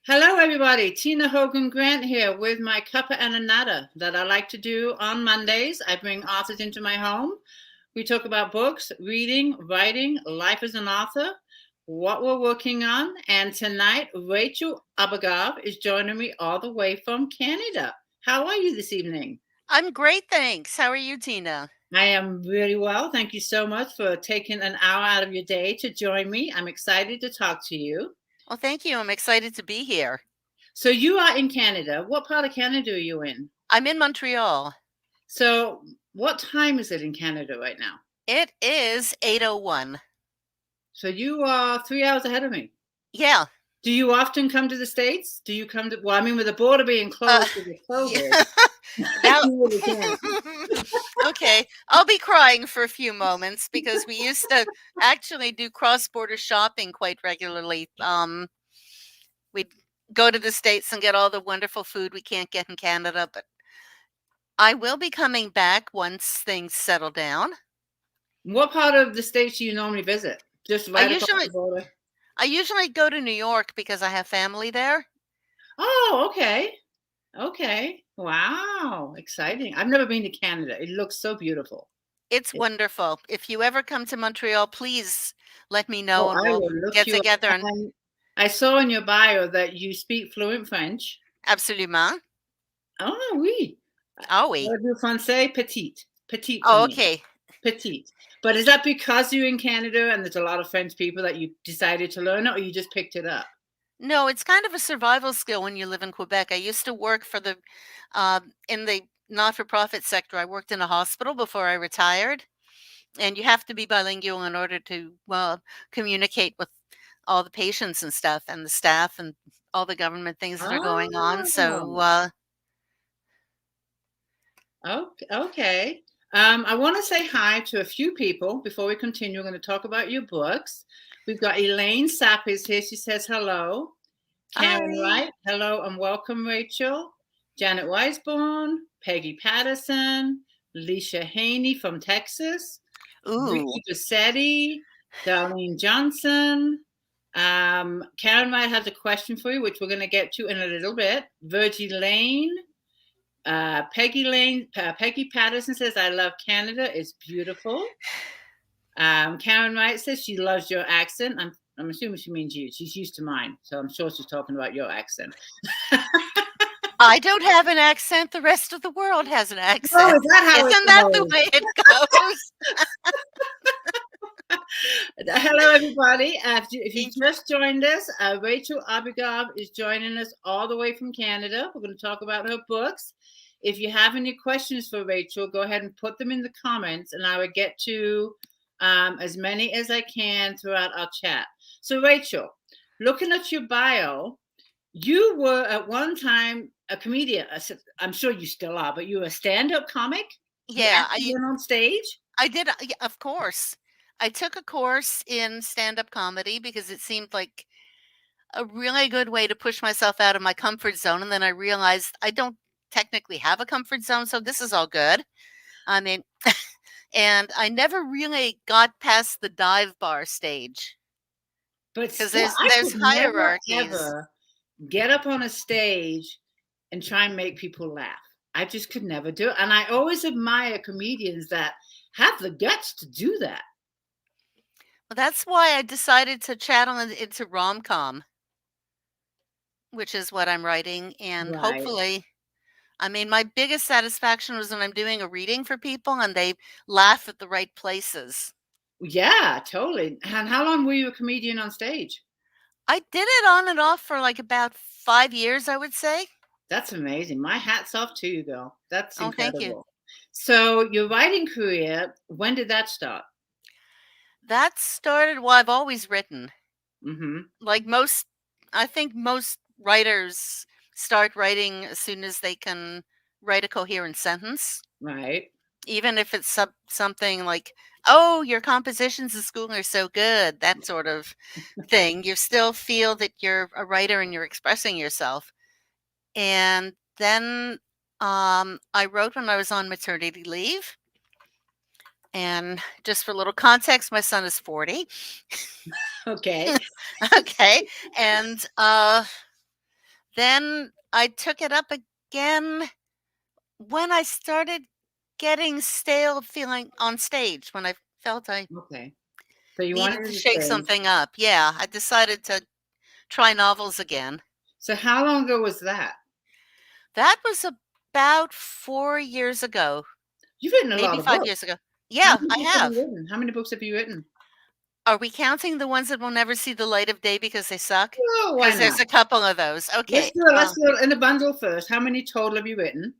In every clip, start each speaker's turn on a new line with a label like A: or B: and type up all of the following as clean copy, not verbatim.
A: Hello, everybody. Tina Hogan Grant here with my Cuppa A Natter that I like to do on Mondays. I bring authors into my home. We talk about books, reading, writing, life as an author, what we're working on. And tonight, Rachel Abugov is joining me all the way from Canada. How are you this evening?
B: I'm great, thanks. How are you, Tina?
A: I am really well. Thank you so much for taking an hour out of your day to join me. I'm excited to talk to you.
B: Well, thank you. I'm excited to be here.
A: So, you are in Canada. What part of Canada are you in?
B: I'm in Montreal.
A: So, what time is it in Canada right now?
B: It is 8:01.
A: So, you are 3 hours ahead of me.
B: Yeah.
A: Do you often come to the States? Do you come to, well, I mean, with the border being
B: Uh,
A: closed because of COVID,
B: yeah. Now,
A: you really can't.
B: okay, I'll be crying for a few moments because we used to actually do cross-border shopping quite regularly. We'd go to the States and get all the wonderful food we can't get in Canada, but I will be coming back once things settle down.
A: What part of the States do you normally visit? Just
B: I
A: right across
B: usually
A: the border?
B: I usually go to New York because I have family there.
A: Oh, okay. Okay. Wow. Exciting. I've never been to Canada. It looks so beautiful.
B: It's
A: It,
B: wonderful. If you ever come to Montreal, please let me
A: oh,
B: know and
A: I
B: we'll
A: will look
B: get
A: you
B: together
A: up.
B: and
A: I saw in your bio that you speak fluent French.
B: absolument.
A: Oh, oui.
B: Oh, oui.
A: Du français petite. Petite for
B: Oh,
A: me.
B: okay.
A: Petite. But is that because you're in Canada and there's a lot of French people that you decided to learn it, or you just picked it up?
B: No, it's kind of a survival skill when you live in Quebec. I used to work for in the not-for-profit sector. I worked in a hospital before I retired, and you have to be bilingual in order to, well, communicate with all the patients and stuff and the staff and all the government things that are going on. So,
A: Oh, okay. I want to say hi to a few people before we continue. We're going to talk about your books. We've got Elaine Sapp is here. She says hello. Karen
B: hi.
A: Wright, hello and welcome, Rachel. Janet Weisborn, Peggy Patterson, Leisha Haney from Texas,
B: Ooh.
A: Ricky Bassetti, Darlene Johnson. Karen Wright has a question for you, which we're going to get to in a little bit. Virgie Lane, Peggy Patterson says, I love Canada. It's beautiful. Karen Wright says she loves your accent. I'm assuming she means you. She's used to mine, so I'm sure she's talking about your accent.
B: I don't have an accent, the rest of the world has an
A: Oh,
B: accent.
A: is that how it
B: Isn't that the
A: goes?
B: way it goes?
A: Hello, everybody. If you
B: Thank
A: just joined us, Rachel Abugov is joining us all the way from Canada. We're going to talk about her books. If you have any questions for Rachel, go ahead and put them in the comments, and I will get to as many as I can throughout our chat. So, Rachel, looking at your bio, you were at one time a comedian. I'm sure you still are, but you were a stand-up comic. You
B: Yeah,
A: actually went on stage.
B: I did, yeah, of course. I took a course in stand-up comedy because it seemed like a really good way to push myself out of my comfort zone, and then I realized I don't technically have a comfort zone, so this is all good. I mean, and I never really got past the dive bar stage
A: But
B: because
A: still, I
B: there's
A: could never
B: hierarchies.
A: ever get up on a stage and try and make people laugh. I just could never do it. And I always admire comedians that have the guts to do that.
B: Well, that's why I decided to channel it into rom-com, which is what I'm writing, and
A: Right.
B: hopefully I mean, my biggest satisfaction was when I'm doing a reading for people and they laugh at the right places.
A: Yeah, totally. And how long were you a comedian on stage?
B: I did it on and off for, like, about 5 years, I would say.
A: That's amazing. My hat's off to you, girl. That's
B: Oh, thank you.
A: incredible. So, your writing career, when did that start?
B: That started well, I've always written.
A: Mm-hmm.
B: Like most I think most writers start writing as soon as they can write a coherent sentence,
A: Right.
B: even if it's something like, "Oh, your compositions in school are so good," that sort of thing. You still feel that you're a writer and you're expressing yourself. And then, I wrote when I was on maternity leave, and just for a little context, my son is 40.
A: Okay.
B: Okay, and, Then I took it up again when I started getting stale feeling on stage, when I felt I
A: Okay. So you
B: needed
A: wanted
B: to
A: to
B: shake
A: change.
B: something up. Yeah, I decided to try novels again.
A: So how long ago was that?
B: That was about 4 years ago,
A: You've written a lot
B: maybe
A: of
B: 5
A: books.
B: years ago.
A: How
B: Yeah,
A: many
B: I
A: books have you
B: have.
A: written? How many books have you written?
B: Are we counting the ones that will never see the light of day because they suck?
A: Oh, why
B: Because there's
A: not?
B: a couple of those.
A: Let's
B: Okay.
A: do it. Let's do it in a bundle first. How many total have you written?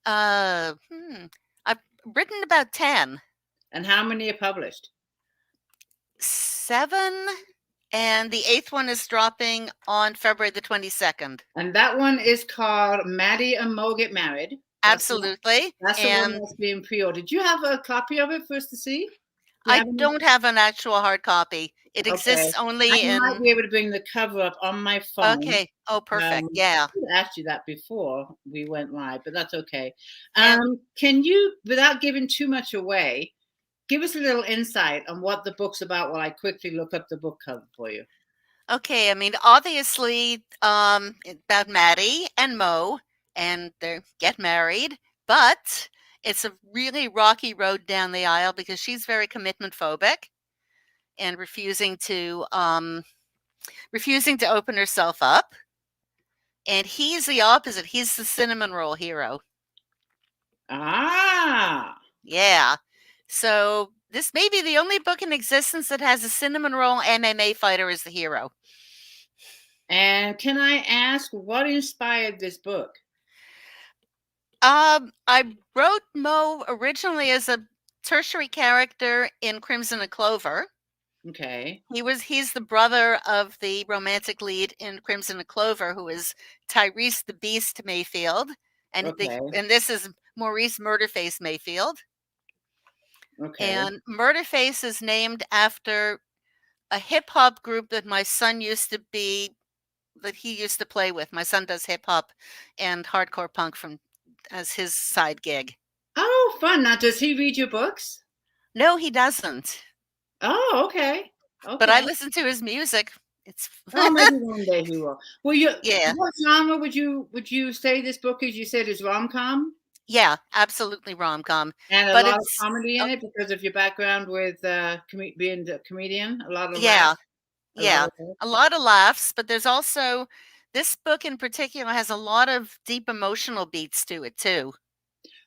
B: Uh, hmm, I've written about 10.
A: And how many are published?
B: 7, and the 8th one is dropping on February the 22nd.
A: And that one is called Maddie and Mo Get Married. That's the one.
B: Absolutely,
A: That's the one
B: and
A: that's being pre-ordered. Do you have a copy of it for us to see? Do you
B: I
A: have any?
B: don't have an actual hard copy. It
A: Okay.
B: exists
A: I
B: only
A: might
B: in
A: be able to bring the cover up on my phone.
B: okay. Oh, perfect,
A: Um,
B: yeah,
A: I asked you that before we went live, but that's okay.
B: and
A: Can you, without giving too much away, give us a little insight on what the book's about while I quickly look up the book cover for you?
B: okay, I mean, obviously, about Maddie and Mo, and they get married, but it's a really rocky road down the aisle because she's very commitment phobic and refusing to open herself up. And he's the opposite. He's the cinnamon roll hero.
A: Ah,
B: Yeah. So this may be the only book in existence that has a cinnamon roll MMA fighter as the hero.
A: and can I ask what inspired this book?
B: I wrote Mo originally as a tertiary character in Crimson and Clover.
A: Okay,
B: He's the brother of the romantic lead in Crimson and Clover, who is Tyrese the Beast Mayfield,
A: okay,
B: and this is Maurice Murderface Mayfield.
A: okay.
B: And Murderface is named after a hip hop group that he used to play with. My son does hip hop and hardcore punk from as his side gig.
A: Oh, fun. Now, does he read your books?
B: No, he doesn't.
A: Oh, okay.
B: But I
A: Okay.
B: listen to his music. It's
A: Oh, maybe one day he will. Well,
B: yeah.
A: what genre would you say this book is? You said is rom-com
B: Yeah, absolutely rom-com.
A: and a
B: But
A: lot of
B: it's
A: comedy in
B: oh,
A: it because of your background with being a comedian. A lot of laughs.
B: yeah,
A: A lot
B: yeah.
A: of laughs.
B: A lot of laughs, but there's also this book in particular has a lot of deep emotional beats to it too.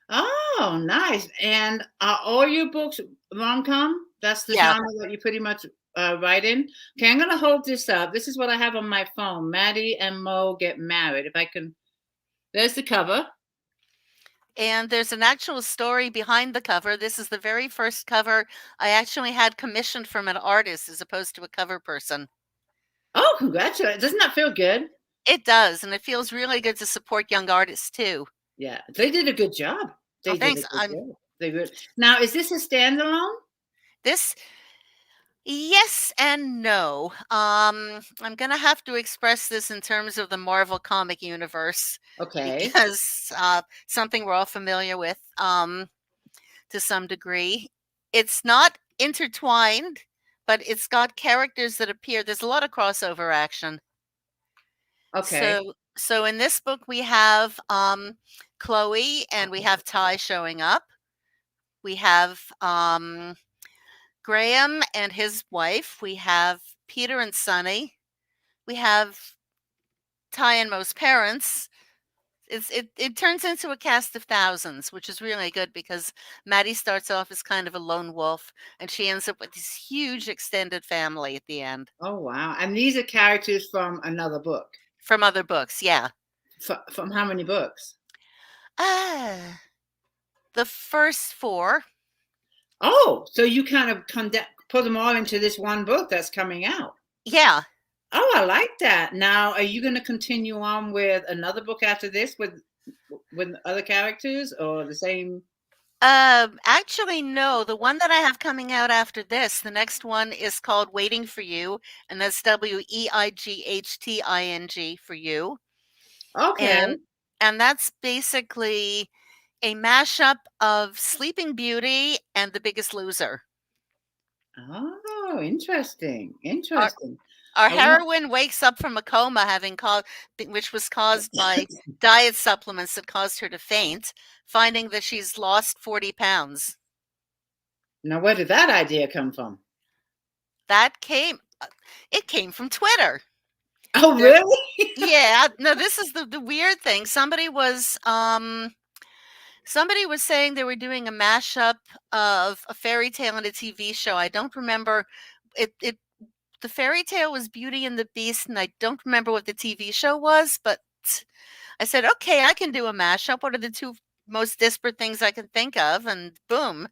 A: Oh, nice. And are all your books rom-com? That's the
B: Yeah.
A: genre that you pretty much write in? Okay, I'm going to hold this up. This is what I have on my phone. Maddie and Mo Get Married. If I can, there's the cover.
B: And there's an actual story behind the cover. This is the very first cover I actually had commissioned from an artist as opposed to a cover person.
A: Oh, congratulations. Doesn't that feel good?
B: It does, and it feels really good to support young artists too.
A: Yeah, they did a good job.
B: Oh,
A: They did a
B: thanks.
A: good job. They really. Now, is this a standalone?
B: This Yes and no. I'm gonna have to express this in terms of the Marvel comic universe
A: Okay.
B: because something we're all familiar with to some degree. It's not intertwined, but it's got characters that appear. There's a lot of crossover action.
A: Okay.
B: So in this book we have Chloe and we have Ty showing up. We have Graham and his wife. We have Peter and Sonny. We have Ty and Mo's parents. It turns into a cast of thousands, which is really good because Maddie starts off as kind of a lone wolf, and she ends up with this huge extended family at the end
A: Oh, wow. And these are characters from another book.
B: from other books. Yeah.
A: From how many books?
B: Ah, the first 4.
A: Oh, so you kind of put them all into this one book that's coming out.
B: Yeah.
A: Oh, I like that. Now, are you going to continue on with another book after this with other characters or the same?
B: Actually, no. The one that I have coming out after this, the next one is called Waiting for You, and that's WEIGHTING for you.
A: Okay.
B: And that's basically a mashup of Sleeping Beauty and The Biggest Loser.
A: Oh, interesting.
B: Are
A: Interesting.
B: Our
A: I want
B: heroine wakes up from a coma which was caused by diet supplements that caused her to faint, finding that she's lost 40 pounds.
A: Now, where did that idea come from?
B: It came from Twitter.
A: Oh, really?
B: Yeah, no, this is the weird thing. Somebody was saying they were doing a mashup of a fairy tale and a TV show. I don't remember it. The fairy tale was Beauty and the Beast, and I don't remember what the TV show was, but I said, okay, I can do a mashup. What are the two most disparate things I can think of? And boom.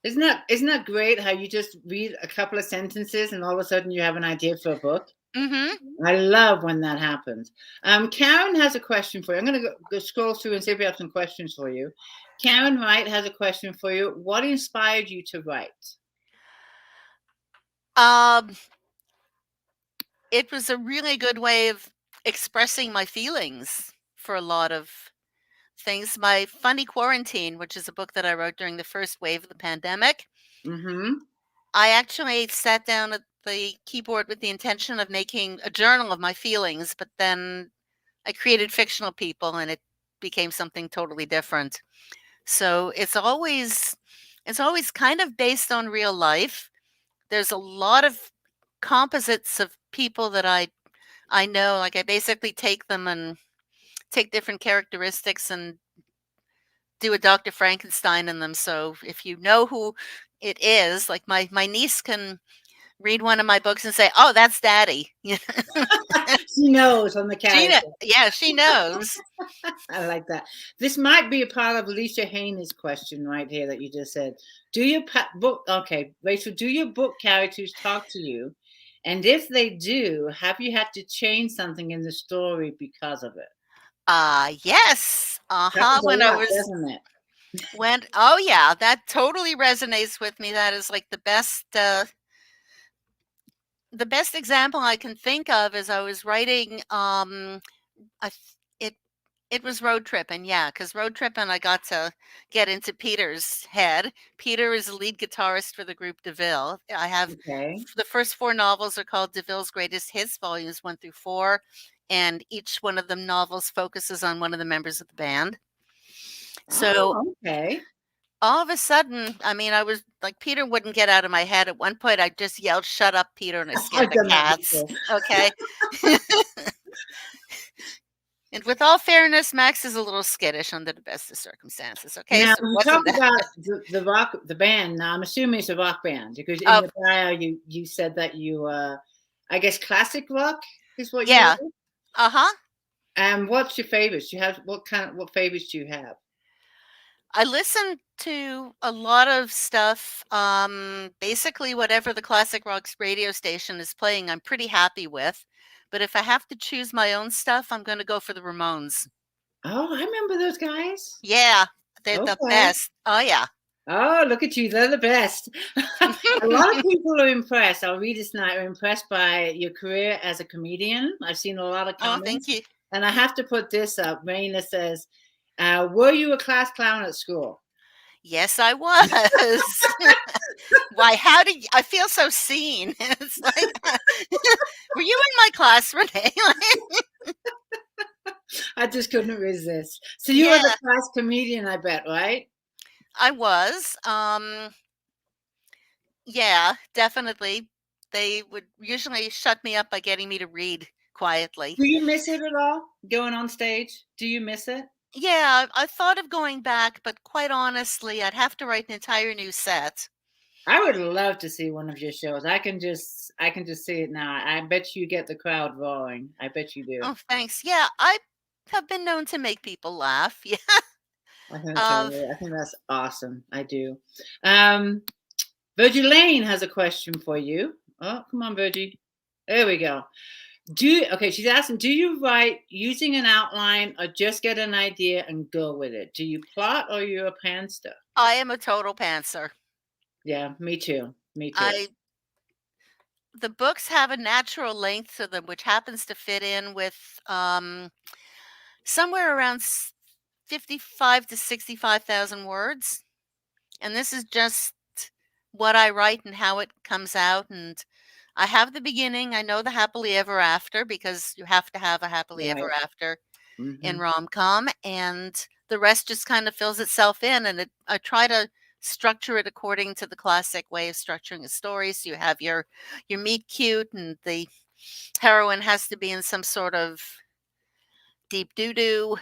A: Isn't that great how you just read a couple of sentences and all of a sudden you have an idea for a book?
B: Mm-hmm.
A: I love when that happens. Karen has a question for you. I'm going to go scroll through and see if we have some questions for you. Karen Wright has a question for you. What inspired you to write?
B: It was a really good way of expressing my feelings for a lot of things. My Funny Quarantine, which is a book that I wrote during the first wave of the pandemic.
A: Mm-hmm.
B: I actually sat down at the keyboard with the intention of making a journal of my feelings, but then I created fictional people and it became something totally different. So it's always kind of based on real life. There's a lot of composites of people that I know. Like I basically take them and take different characteristics and do a Dr. Frankenstein in them. So if you know who it is, like my niece can read one of my books and say, "Oh, that's Daddy."
A: She knows from the character.
B: Yeah, she knows.
A: I like that. This might be a part of Alicia Haney's question right here that you just said. Do your book, okay, Rachel, do your book characters talk to you? And if they do, have you had to change something in the story because of it?
B: Yes.
A: Happens a
B: When I
A: lot,
B: was
A: doesn't it?
B: oh yeah, that totally resonates with me. That is like the best example I can think of is I was writing I it it was Road Trippin', yeah, because Road Trippin', I got to get into Peter's head. Peter is the lead guitarist for the group DeVille. I have
A: Okay.
B: the first 4 novels are called DeVille's Greatest Hits, volumes 1 through 4, and each one of the novels focuses on one of the members of the band. So
A: Oh, okay.
B: all of a sudden, I mean, I was like, Peter wouldn't get out of my head. At one point, I just yelled, "Shut up, Peter," and I scared
A: I've
B: the
A: done that
B: cats.
A: before.
B: Okay. And with all fairness, Max is a little skittish under the best of circumstances. Okay,
A: Now,
B: so it
A: you talk
B: wasn't that.
A: about the band. Now, I'm assuming it's a rock band because in
B: Oh,
A: your bio you said that you I guess classic rock is what you
B: yeah.
A: like.
B: Uh-huh.
A: And what's your favorites? You have what favorites do you have?
B: I listen to a lot of stuff. Basically, whatever the classic rock radio station is playing, I'm pretty happy with. But if I have to choose my own stuff, I'm going to go for the Ramones.
A: Oh, I remember those guys.
B: Yeah, they're the
A: Okay.
B: best. Oh, yeah.
A: Oh, look at you. They're the best. A lot of people are impressed. Our readers tonight are impressed by your career as a comedian. I've seen a lot of
B: Oh, thank
A: comments.
B: you.
A: And I have to put this up. Raina says, were you a class clown at school?
B: Yes, I was. Why? I feel so seen. It's like, were you in my class, Renee?
A: I just couldn't resist. So you were the
B: Yeah,
A: class comedian, I bet, right?
B: I was. Yeah, definitely. They would usually shut me up by getting me to read quietly.
A: Do you miss it at all? Going on stage? Do you miss it?
B: Yeah, I thought of going back, but quite honestly, I'd have to write an entire new set.
A: I would love to see one of your shows. I can just see it now. I bet you get the crowd roaring. I bet you do.
B: Oh, thanks. Yeah, I have been known to make people laugh. Yeah.
A: I think that's
B: Uh,
A: hilarious. I think that's awesome. I do. Um, Virgie Lane has a question for you. Oh, come on, Virgie. There we go. Okay, she's asking, do you write using an outline or just get an idea and go with it? Do you plot or you're a pantser?
B: I am a total pantser.
A: Yeah, me too. Me too.
B: I The books have a natural length to them, which happens to fit in with somewhere around 55 to 65,000 words. And this is just what I write and how it comes out. And I have the beginning. I know the happily ever after because you have to have a happily ever
A: Right.
B: after in
A: Hmm.
B: rom-com, and the rest just kind of fills itself in. And I try to structure it according to the classic way of structuring a story. So you have your meet cute, and the heroine has to be in some sort of deep doo-doo,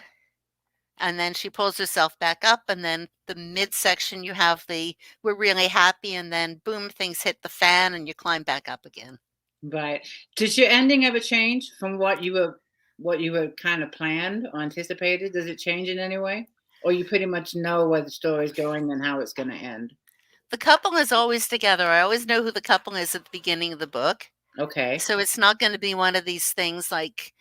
B: and then she pulls herself back up, and then the midsection you have the we're really happy, and then boom, things hit the fan and you climb back up again.
A: Right. Does your ending ever change from what you were kind of planned or anticipated? Does it change in any way? Or you pretty much know where the story's going and how it's going to end?
B: The couple is always together. I always know who the couple is at the beginning of the book.
A: Okay.
B: So it's not going to be one of these things like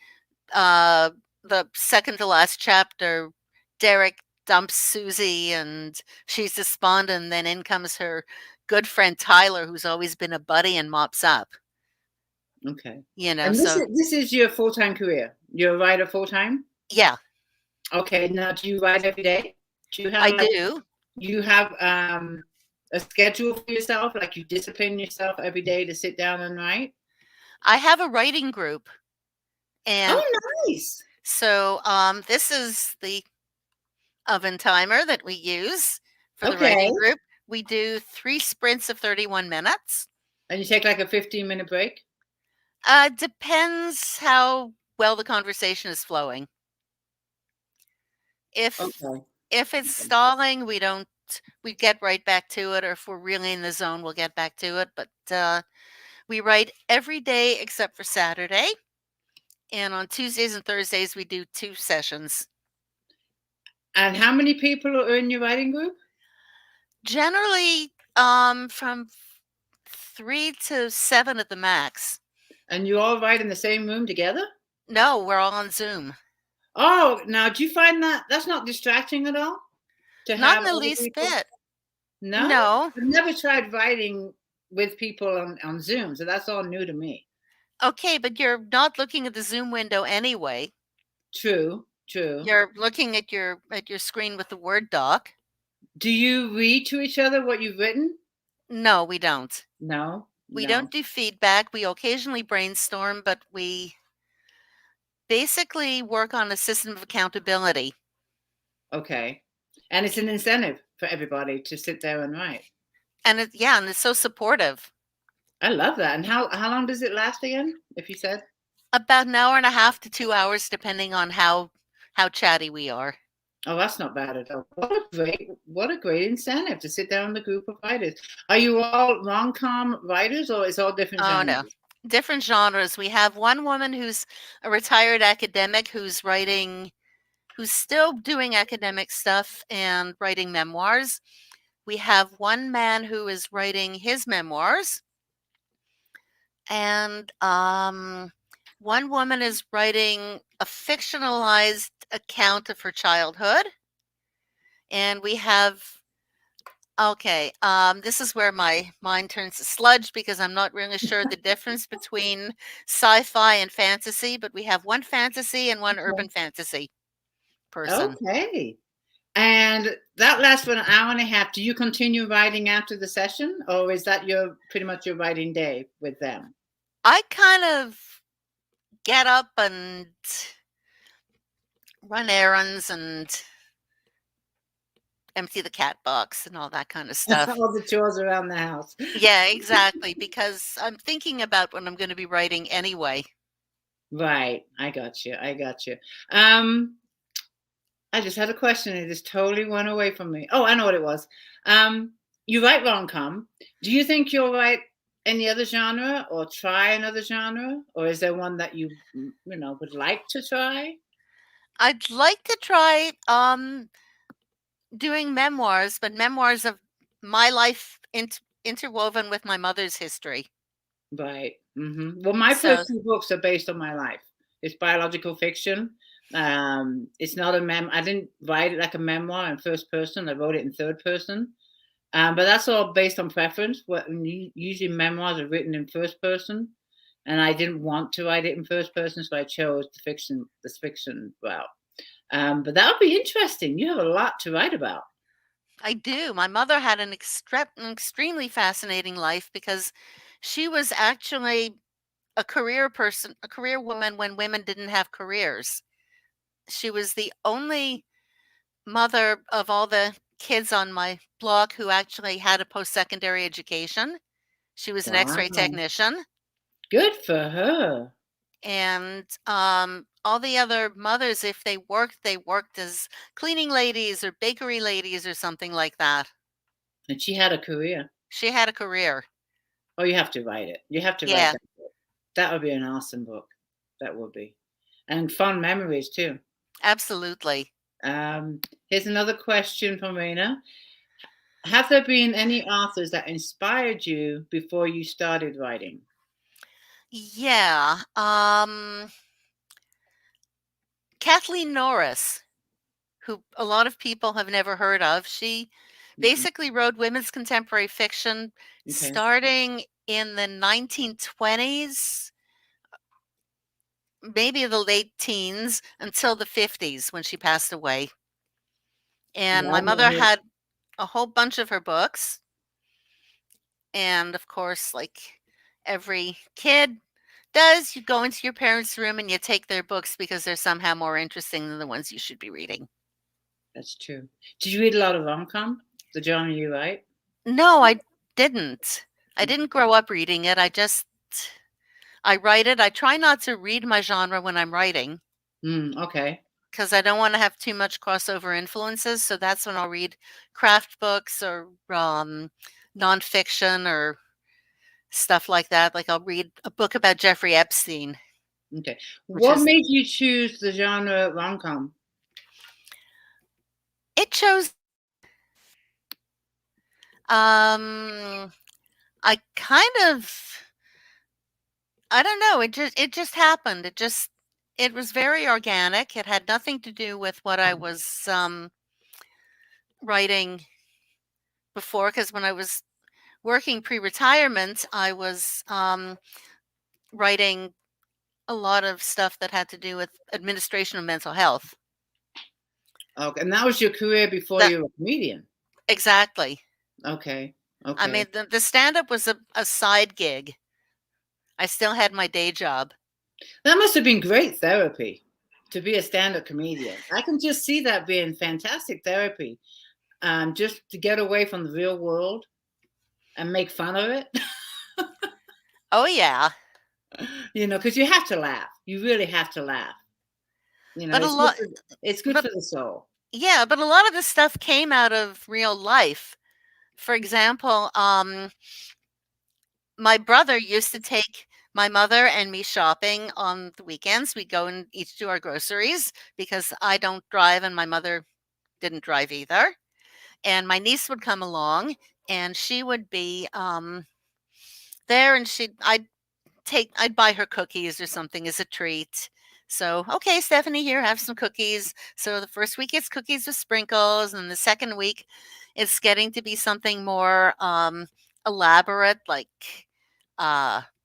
B: uh, the second to last chapter, Derek dumps Susie and she's despondent, and then in comes her good friend Tyler, who's always been a buddy and mops up.
A: Okay.
B: You know,
A: And this
B: so
A: is this is your full-time career. You're a writer full-time?
B: yeah,
A: Okay. Now, do you write every day? Do you have
B: I
A: like
B: do.
A: you have a schedule for yourself? Like you discipline yourself every day to sit down and write?
B: I have a writing group, and
A: Oh, nice.
B: so this is the oven timer that we use for the
A: Okay.
B: writing group. We do 3 sprints of 31 minutes.
A: And you take like a 15-minute break?
B: Depends how well the conversation is flowing. If
A: Okay.
B: if it's stalling, we get right back to it, or if we're really in the zone, we'll get back to it. But we write every day except for Saturday, and on Tuesdays and Thursdays we do 2 sessions.
A: And how many people are in your writing group?
B: Generally, from 3 to 7 at the max.
A: And you all write in the same room together?
B: No, we're all on Zoom.
A: Oh, now do you find that that's not distracting at all to
B: Not in
A: have
B: the
A: other
B: least
A: people?
B: bit.
A: No?
B: No.
A: I've never tried writing with people on Zoom, so that's all new to me.
B: Okay, but you're not looking at the Zoom window anyway.
A: True, true.
B: You're looking at your screen with the Word doc.
A: Do you read to each other what you've written?
B: No, we don't.
A: No,
B: We
A: no.
B: don't do feedback. We occasionally brainstorm, but we basically work on a system of accountability.
A: Okay. And it's an incentive for everybody to sit there and write.
B: And and it's so supportive.
A: I love that. And how long does it last again, if you said?
B: About an hour and a half to 2 hours, depending on how chatty we are.
A: Oh, that's not bad at all. What a great incentive to sit down with a group of writers. Are you all rom-com writers or is all different
B: Oh no.
A: genres?
B: Different genres. We have one woman who's a retired academic who's still doing academic stuff and writing memoirs. We have one man who is writing his memoirs, and one woman is writing a fictionalized account of her childhood. And we have this is where my mind turns to sludge because I'm not really sure the difference between sci-fi and fantasy, but we have one fantasy and one urban fantasy person.
A: Okay. And that lasts for an hour and a half. Do you continue writing after the session, or is that your pretty much your writing day with them?
B: I kind of get up and run errands and empty the cat box and all that kind of stuff.
A: All the chores around the house.
B: Yeah, exactly, because I'm thinking about what I'm going to be writing anyway.
A: Right. I got you. I got you. I just had a question. It just totally went away from me. Oh, I know what it was. You write rom-com. Do you think you'll write any other genre or try another genre? Or is there one that you would like to try?
B: I'd like to try doing memoirs, but memoirs of my life interwoven with my mother's history.
A: Right. Well, my
B: So,
A: first 2 books are based on my life. It's biological fiction. It's not I didn't write it like a memoir in first person. I wrote it in third person. But that's all based on preference. Usually memoirs are written in first person, and I didn't want to write it in first person, so I chose this fiction route. But that would be interesting. You have a lot to write about.
B: I do. My mother had an extremely fascinating life because She was actually a career person, a career woman when women didn't have careers. She was the only mother of all the kids on my block who actually had a post-secondary education. She was an
A: Wow.
B: X-ray technician.
A: Good for her.
B: And all the other mothers, if they worked as cleaning ladies or bakery ladies or something like that.
A: And she had a career.
B: She had a career.
A: Oh, you have to write it. You have to write
B: Yeah,
A: that book. That would be an awesome book. That would be. And fun memories too.
B: absolutely.
A: Here's another question from Raina. Have there been any authors that inspired you before you started writing?
B: Yeah. Kathleen Norris, who a lot of people have never heard of. She
A: Mm-mm.
B: basically wrote women's contemporary fiction
A: Okay.
B: starting in the 1920s, maybe the late teens, until the 50s when she passed away. And
A: Yeah,
B: my
A: I've never
B: mother
A: heard.
B: had a whole bunch of her books. And of course, like every kid does, you go into your parents' room and you take their books because they're somehow more interesting than the ones you should be reading.
A: That's true. Did you read a lot of rom-com? The genre you write?
B: No, I didn't. I
A: Mm.
B: didn't grow up reading it. I write it. I try not to read my genre when I'm writing
A: Okay.
B: because I don't want to have too much crossover influences. So that's when I'll read craft books or nonfiction or stuff like that. Like I'll read a book about Jeffrey Epstein,
A: Okay.
B: which
A: What
B: is
A: made you choose the genre rom-com?
B: it chose. I kind of I don't know. It just happened. It was very organic. It had nothing to do with what I was writing before. Because when I was working pre-retirement, I was writing a lot of stuff that had to do with administration of mental health.
A: Okay. And that was your career before
B: That
A: you were a comedian.
B: exactly.
A: Okay.
B: I
A: Okay.
B: mean, the stand-up was a side gig. I still had my day job.
A: That must have been great therapy to be a stand-up comedian. I can just see that being fantastic therapy. Just to get away from the real world and make fun of it.
B: Oh yeah,
A: Because you have to laugh. You really have to laugh.
B: but a
A: It's good
B: lot,
A: for, it's good
B: but
A: for the soul.
B: yeah, but a lot of this stuff came out of real life. For example, my brother used to take my mother and me shopping on the weekends. We go and each do our groceries because I don't drive and my mother didn't drive either. And my niece would come along and she would be there and I'd buy her cookies or something as a treat. So, okay, Stephanie, here, have some cookies. So the first week it's cookies with sprinkles, and the second week it's getting to be something more elaborate, like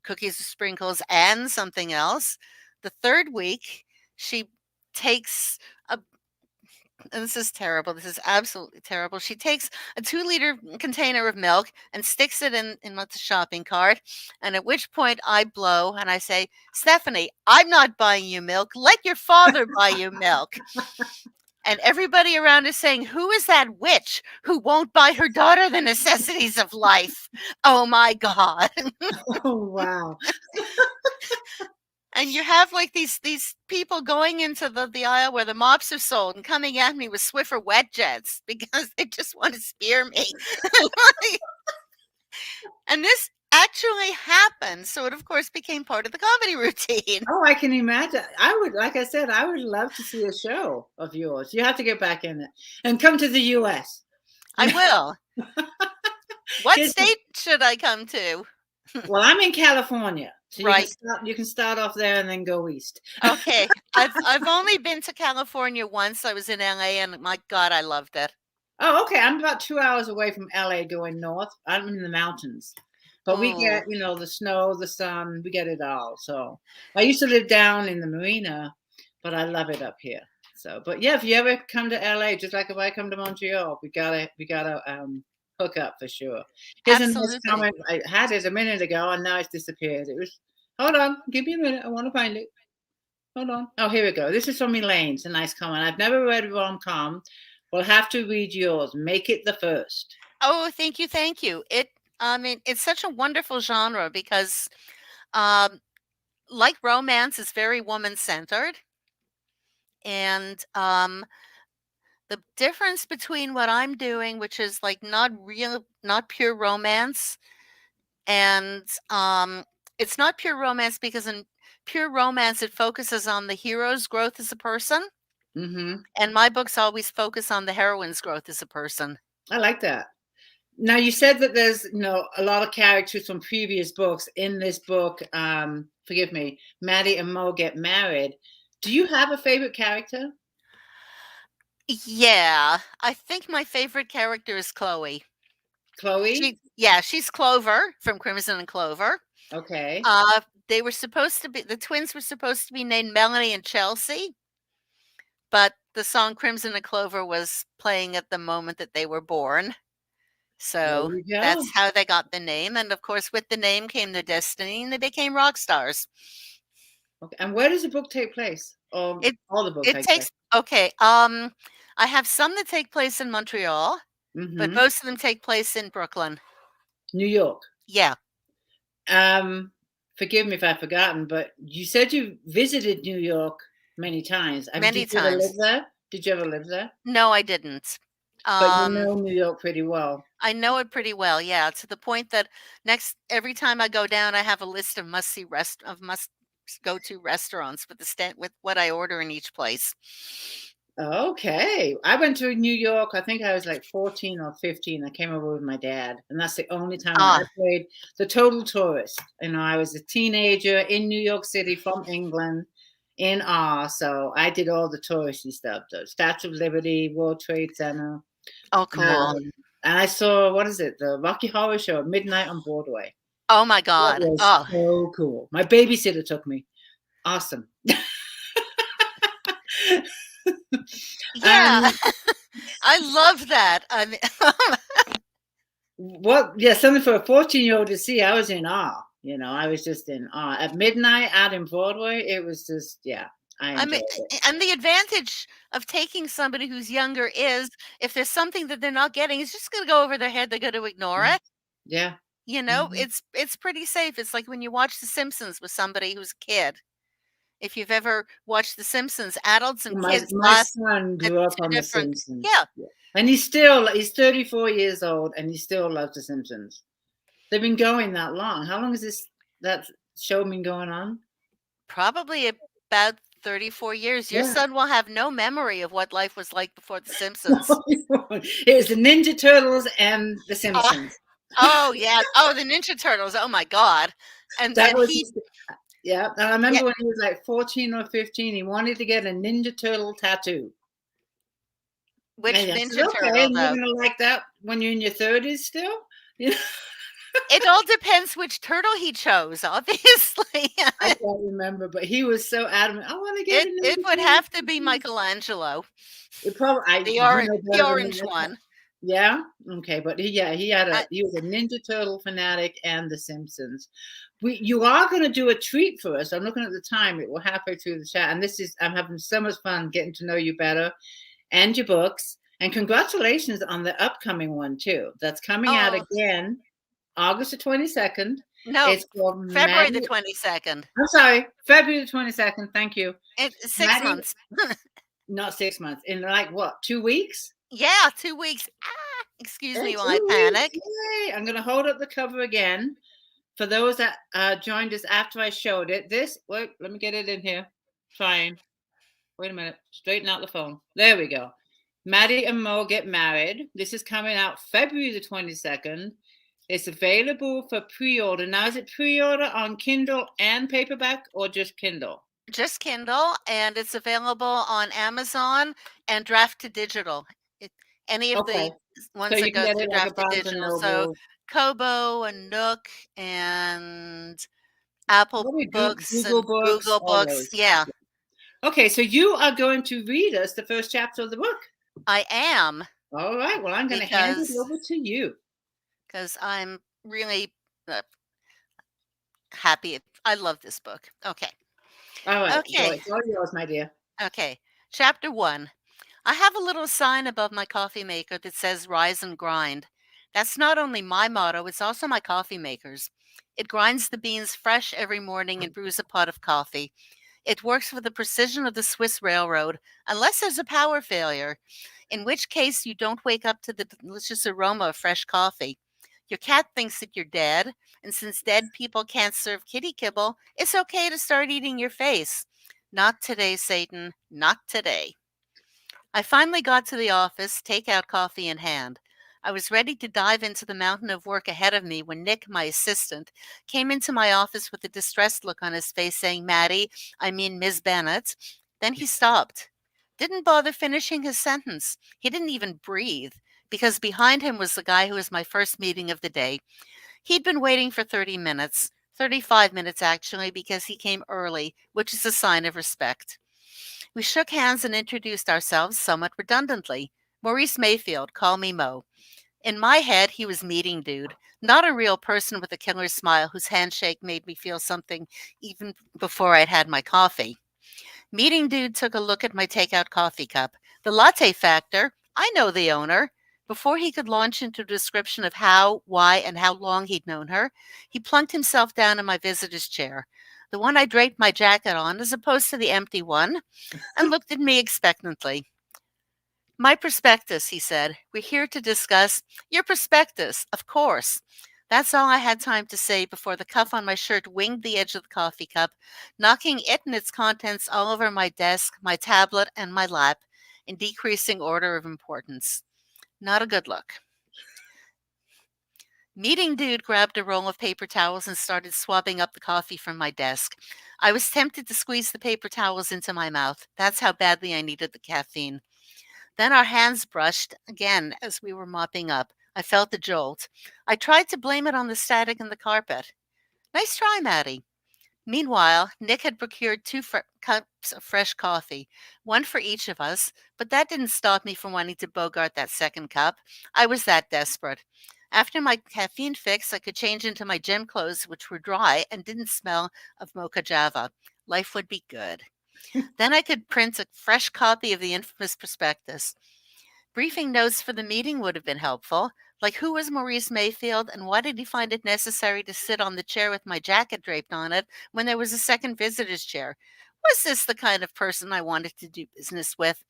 B: cookies with sprinkles and something else. The third week, she takes a and this is terrible. This is absolutely terrible. She takes a 2-liter container of milk and sticks it in the shopping cart. And at which point I blow and I say, Stephanie, I'm not buying you milk. Let your father buy you milk. And everybody around is saying, who is that witch who won't buy her daughter the necessities of life? Oh my God.
A: Oh, wow.
B: And you have like these people going into the aisle where the mops are sold and coming at me with Swiffer wet jets because they just want to spear me. And this actually happened. So it of course became part of the comedy routine.
A: Oh, I can imagine. I would, like I said, I would love to see a show of yours. You have to get back in it and come to the U.S.
B: I will. What
A: Here's
B: state should I come to?
A: Well, I'm in California, so
B: Right.
A: you can start off there and then go east.
B: Okay. I've only been to California once. I was in LA and my God, I loved it.
A: Oh, okay. I'm about 2 hours away from LA going north. I'm in the mountains. But we
B: Ooh.
A: get, the snow, the sun, we get it all. So I used to live down in the marina, but I love it up here. So, but yeah, if you ever come to LA, just like if I come to Montreal, we gotta hook up for sure. Here's a nice
B: Absolutely.
A: comment. I had it a minute ago and now it's disappeared. It was, hold on, give me a minute. I want to find it. Hold on. Oh, here we go. This is from Elaine. It's a nice comment. I've never read rom-com. We'll have to read yours. Make it the first.
B: Oh, thank you, thank you. I mean, it's such a wonderful genre because, um, like romance, is very woman-centered, and the difference between what I'm doing, which is like not pure romance, and it's not pure romance because in pure romance it focuses on the hero's growth as a person,
A: Mm-hmm.
B: and my books always focus on the heroine's growth as a person.
A: I like that. Now you said that there's a lot of characters from previous books in this book. Forgive me, Maddie and Mo get married. Do you have a favorite character?
B: Yeah, I think my favorite character is Chloe.
A: Chloe?
B: She's Clover from Crimson and Clover.
A: Okay.
B: They were supposed to be the twins were supposed to be named Melanie and Chelsea, but the song Crimson and Clover was playing at the moment that they were born.
A: There
B: So
A: you go.
B: that's how they got the name. And of course, with the name came their destiny and they became rock stars.
A: Okay. And where does the book take place? Or
B: It
A: all the books,
B: it
A: I guess.
B: takes okay. I have some that take place in Montreal, but
A: Mm-hmm.
B: most of them take place in Brooklyn.
A: New York.
B: Yeah.
A: Forgive me if I've forgotten, but you said you visited New York many times.
B: Many
A: Did you ever live
B: times.
A: there? Did you ever live there?
B: No, I didn't.
A: But you know New York pretty well.
B: I know it pretty well, yeah, to the point that every time I go down, I have a list of must go to restaurants with what I order in each place.
A: Okay. I went to New York, I think I was like 14 or 15. I came over with my dad, and that's the only time I played the total tourist. I was a teenager in New York City from England in awe. So I did all the touristy stuff, the Statue of Liberty, World Trade Center.
B: Oh, cool.
A: And I saw, what is it? The Rocky Horror Show at midnight on Broadway.
B: Oh my God.
A: That was so cool. My babysitter took me. Awesome.
B: Yeah. I love that. I mean,
A: something for a 14-year-old to see. I was in awe. I was just in awe. At midnight out in Broadway, it was just, I enjoyed it.
B: And the advantage of taking somebody who's younger is if there's something that they're not getting, it's just going to go over their head. They're going to ignore it.
A: Yeah.
B: It's pretty safe. It's like when you watch The Simpsons with somebody who's a kid. If you've ever watched The Simpsons, adults and kids.
A: My son grew up on The Simpsons.
B: Yeah.
A: And he's 34 years old and he still loves The Simpsons. They've been going that long. How long has that show been going on?
B: Probably about 34 years. Your son will have no memory of what life was like before The Simpsons.
A: It was the Ninja Turtles and The Simpsons.
B: Oh, yeah. Oh, the Ninja Turtles. Oh, my God. And
A: that was
B: he...
A: Yeah. And I remember when he was like 14 or 15, he wanted to get a Ninja Turtle tattoo.
B: Which Ninja Turtle,
A: though? You're going to like that when you're in your 30s still?
B: It all depends which turtle he chose, obviously.
A: I can't remember, but he was so adamant. I want to get it.
B: It would have to be Michelangelo.
A: It probably
B: the orange one.
A: Yeah. Okay, but he was a Ninja Turtle fanatic and The Simpsons. You are going to do a treat for us. I'm looking at the time. We're halfway through the chat, and I'm having so much fun getting to know you better and your books. And congratulations on the upcoming one too. That's coming out again, August the 22nd.
B: No,
A: it's
B: February the 22nd.
A: I'm sorry, February the 22nd. Thank you.
B: It's 6 months.
A: Not 6 months. In like what? 2 weeks?
B: Yeah, 2 weeks. Excuse me while I panic.
A: Yay. I'm going to hold up the cover again. For those that joined us after I showed it, wait, let me get it in here. Trying. Wait a minute. Straighten out the phone. There we go. Maddie and Mo Get Married. This is coming out February the 22nd. It's available for pre-order. Now, is it pre-order on Kindle and paperback or just Kindle?
B: Just Kindle, and it's available on Amazon and Draft to Digital. Any of the ones that go through Draft to Digital. So Kobo and Nook and Apple Books and Google Books. Yeah.
A: Okay, so you are going to read us the first chapter of the book.
B: I am.
A: All right. Well, I'm going to hand it over to you.
B: because I'm really uh, happy. I love this book. Okay.
A: All right, go.
B: Okay.
A: It's all yours, my dear.
B: Okay. Chapter 1. I have a little sign above my coffee maker that says rise and grind. That's not only my motto, it's also my coffee maker's. It grinds the beans fresh every morning and brews a pot of coffee. It works with the precision of the Swiss railroad, unless there's a power failure, in which case you don't wake up to the delicious aroma of fresh coffee. Your cat thinks that you're dead, and since dead people can't serve kitty kibble, it's okay to start eating your face. Not today, Satan, not today. I finally got to the office, takeout coffee in hand. I was ready to dive into the mountain of work ahead of me when Nick, my assistant, came into my office with a distressed look on his face saying, Maddie, I mean Miss Bennett. Then he stopped. Didn't bother finishing his sentence. He didn't even breathe, because behind him was the guy who was my first meeting of the day. He'd been waiting for 30 minutes, 35 minutes actually, because he came early, which is a sign of respect. We shook hands and introduced ourselves somewhat redundantly. Maurice Mayfield, call me Mo. In my head, he was meeting dude, not a real person with a killer smile whose handshake made me feel something even before I'd had my coffee. Meeting dude took a look at my takeout coffee cup. The latte factor, I know the owner. Before he could launch into a description of how, why, and how long he'd known her, he plunked himself down in my visitor's chair, the one I draped my jacket on as opposed to the empty one, and looked at me expectantly. My prospectus, he said. We're here to discuss your prospectus, of course. That's all I had time to say before the cuff on my shirt winged the edge of the coffee cup, knocking it and its contents all over my desk, my tablet, and my lap in decreasing order of importance. Not a good look. Meeting dude grabbed a roll of paper towels and started swabbing up the coffee from my desk. I was tempted to squeeze the paper towels into my mouth. That's how badly I needed the caffeine. Then our hands brushed again as we were mopping up. I felt the jolt. I tried to blame it on the static in the carpet. Nice try, Maddie. Meanwhile, Nick had procured two cups of fresh coffee, one for each of us, but that didn't stop me from wanting to bogart that second cup. I was that desperate. After my caffeine fix, I could change into my gym clothes, which were dry and didn't smell of mocha java. Life would be good. Then I could print a fresh copy of the infamous prospectus. Briefing notes for the meeting would have been helpful, like who was Maurice Mayfield and why did he find it necessary to sit on the chair with my jacket draped on it when there was a second visitor's chair? Was this the kind of person I wanted to do business with?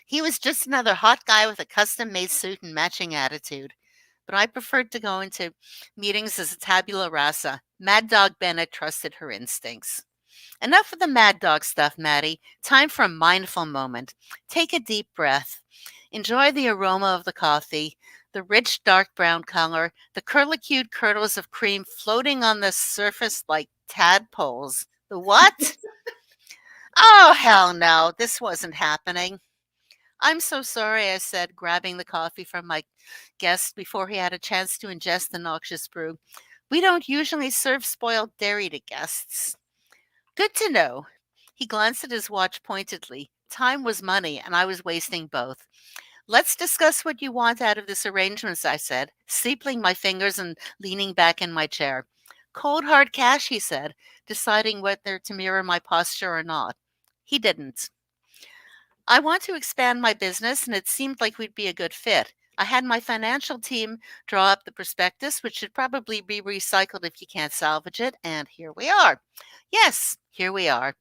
B: He was just another hot guy with a custom made suit and matching attitude. But I preferred to go into meetings as a tabula rasa. Mad Dog Bennett trusted her instincts. Enough of the mad dog stuff, Maddie. Time for a mindful moment. Take a deep breath. Enjoy the aroma of the coffee, the rich dark brown color, the curlicued curdles of cream floating on the surface like tadpoles. The what? Oh, hell no. This wasn't happening. I'm so sorry, I said, grabbing the coffee from my guest before he had a chance to ingest the noxious brew. We don't usually serve spoiled dairy to guests. Good to know. He glanced at his watch pointedly. Time was money, and I was wasting both. Let's discuss what you want out of this arrangement, I said, steepling my fingers and leaning back in my chair. Cold hard cash, he said, deciding whether to mirror my posture or not. He didn't. I want to expand my business, and it seemed like we'd be a good fit. I had my financial team draw up the prospectus, which should probably be recycled if you can't salvage it, and here we are. Yes, here we are.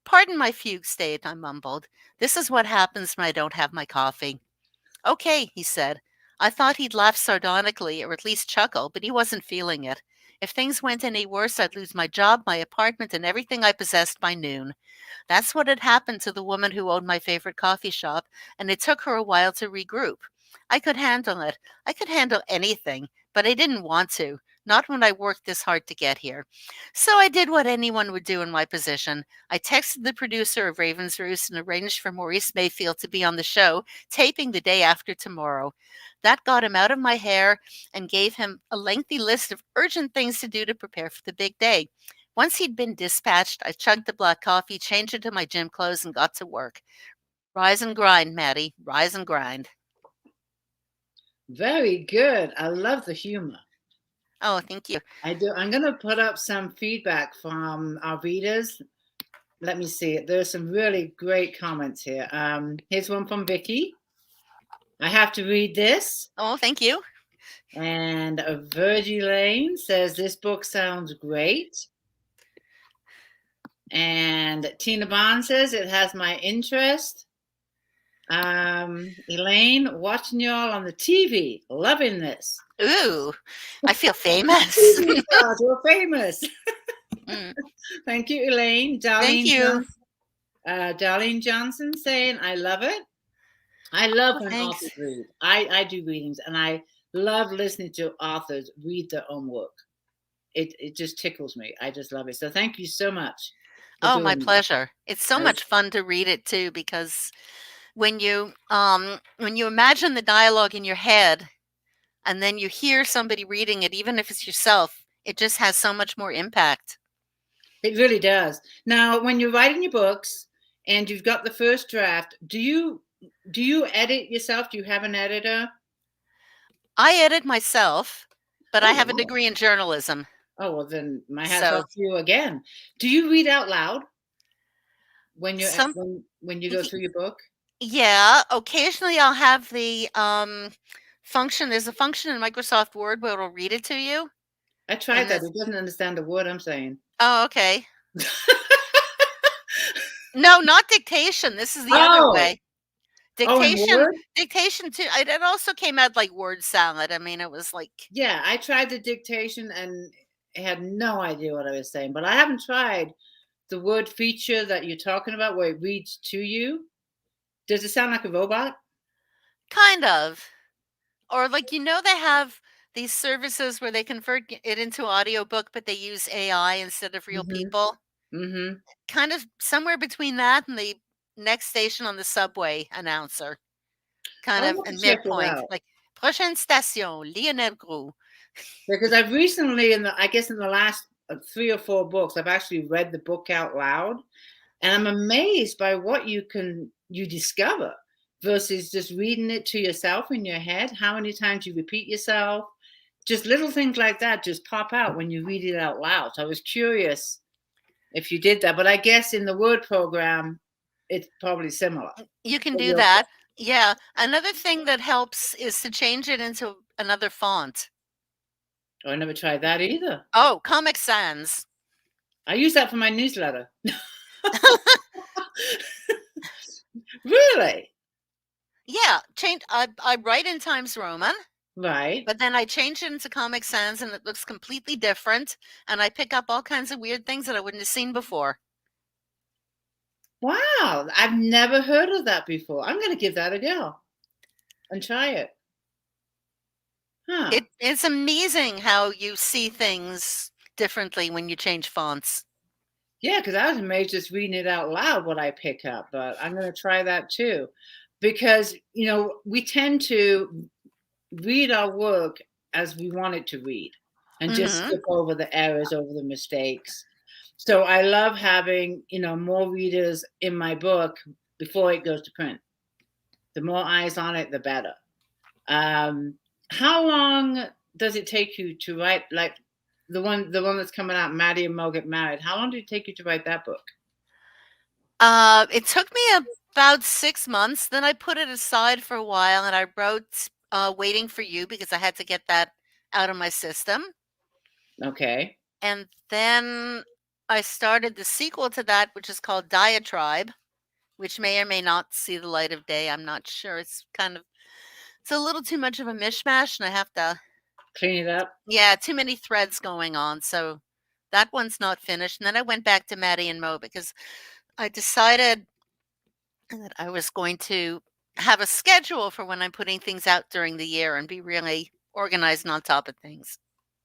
B: Pardon my fugue state, I mumbled. This is what happens when I don't have my coffee. Okay, he said. I thought he'd laugh sardonically or at least chuckle, but he wasn't feeling it. If things went any worse, I'd lose my job, my apartment, and everything I possessed by noon. That's what had happened to the woman who owned my favorite coffee shop, and it took her a while to regroup. I could handle it. I could handle anything, but I didn't want to, not when I worked this hard to get here. So I did what anyone would do in my position. I texted the producer of Raven's Roost and arranged for Maurice Mayfield to be on the show, taping the day after tomorrow. That got him out of my hair and gave him a lengthy list of urgent things to do to prepare for the big day. Once he'd been dispatched, I chugged the black coffee, changed into my gym clothes, and got to work. Rise and grind, Maddie. Rise and grind.
A: Very good. I love the humor.
B: Oh, thank you.
A: I do. I'm going to put up some feedback from our readers. Let me see. There's some really great comments here. Here's one from Vicky. I have to read this.
B: Oh, thank you.
A: And Virgie Lane says this book sounds great. And Tina Bond says it has my interest. Elaine, watching y'all on the TV, loving this.
B: Ooh, I feel famous.
A: We're famous.
B: Mm.
A: Thank you, Elaine.
B: Thank you.
A: Darlene Johnson saying, I love it. I love when
B: Thanks.
A: authors read. I do readings, and I love listening to authors read their own work. It just tickles me. I just love it. So thank you so much.
B: Oh, my pleasure. It's so
A: That
B: much fun to read it too, because when you imagine the dialogue in your head and then you hear somebody reading it, even if it's yourself, it just has so much more impact.
A: It really does. Now, when you're writing your books and you've got the first draft, do you edit yourself? Do you have an editor?
B: I edit myself, but I
A: Oh,
B: have a
A: wow.
B: degree in journalism.
A: Oh, well, then my hat's off to you again. Do you read out loud when you go through your book?
B: Yeah, occasionally I'll have the function. There's a function in Microsoft Word where it'll read it to you.
A: I tried that. It doesn't understand a word I'm saying.
B: Oh, okay. No, not dictation. This is the other way. Dictation too. It also came out like word salad. I mean, it was like.
A: Yeah, I tried the dictation and I had no idea what I was saying, but I haven't tried the word feature that you're talking about where it reads to you. Does it sound like a robot?
B: Kind of. Or like, they have these services where they convert it into audiobook, but they use AI instead of real people.
A: Mm-hmm.
B: Kind of somewhere between that and the next station on the subway announcer. Kind of in midpoint. Like, prochaine station, Lionel Gros.
A: Because I've recently, in the last 3 or 4 books, I've actually read the book out loud, and I'm amazed by what you discover versus just reading it to yourself in your head. How many times you repeat yourself, just little things like that just pop out when you read it out loud. So I was curious if you did that, but I guess in the Word program, it's probably similar.
B: You can do that. Yeah. Another thing that helps is to change it into another font.
A: Oh, I never tried that either.
B: Oh, Comic Sans.
A: I use that for my newsletter. Really?
B: Yeah. I write in Times Roman.
A: Right.
B: But then I change it into Comic Sans and it looks completely different. And I pick up all kinds of weird things that I wouldn't have seen before.
A: Wow. I've never heard of that before. I'm going to give that a go and try it. Huh.
B: It's amazing how you see things differently when you change fonts.
A: Yeah, because I was amazed just reading it out loud what I pick up, but I'm going to try that too. Because, we tend to read our work as we want it to read and just skip over the errors, over the mistakes. So I love having, more readers in my book before it goes to print. The more eyes on it, the better. How long does it take you to write, like the one that's coming out, Maddie and Mo Get Married? How long did it take you to write that book?
B: It took me about 6 months. Then I put it aside for a while and I wrote Waiting for You because I had to get that out of my system.
A: Okay.
B: And then I started the sequel to that, which is called Diatribe, which may or may not see the light of day. I'm not sure. It's a little too much of a mishmash and I have to
A: clean it up.
B: Yeah, too many threads going on. So that one's not finished. And then I went back to Maddie and Mo because I decided that I was going to have a schedule for when I'm putting things out during the year and be really organized and on top of things.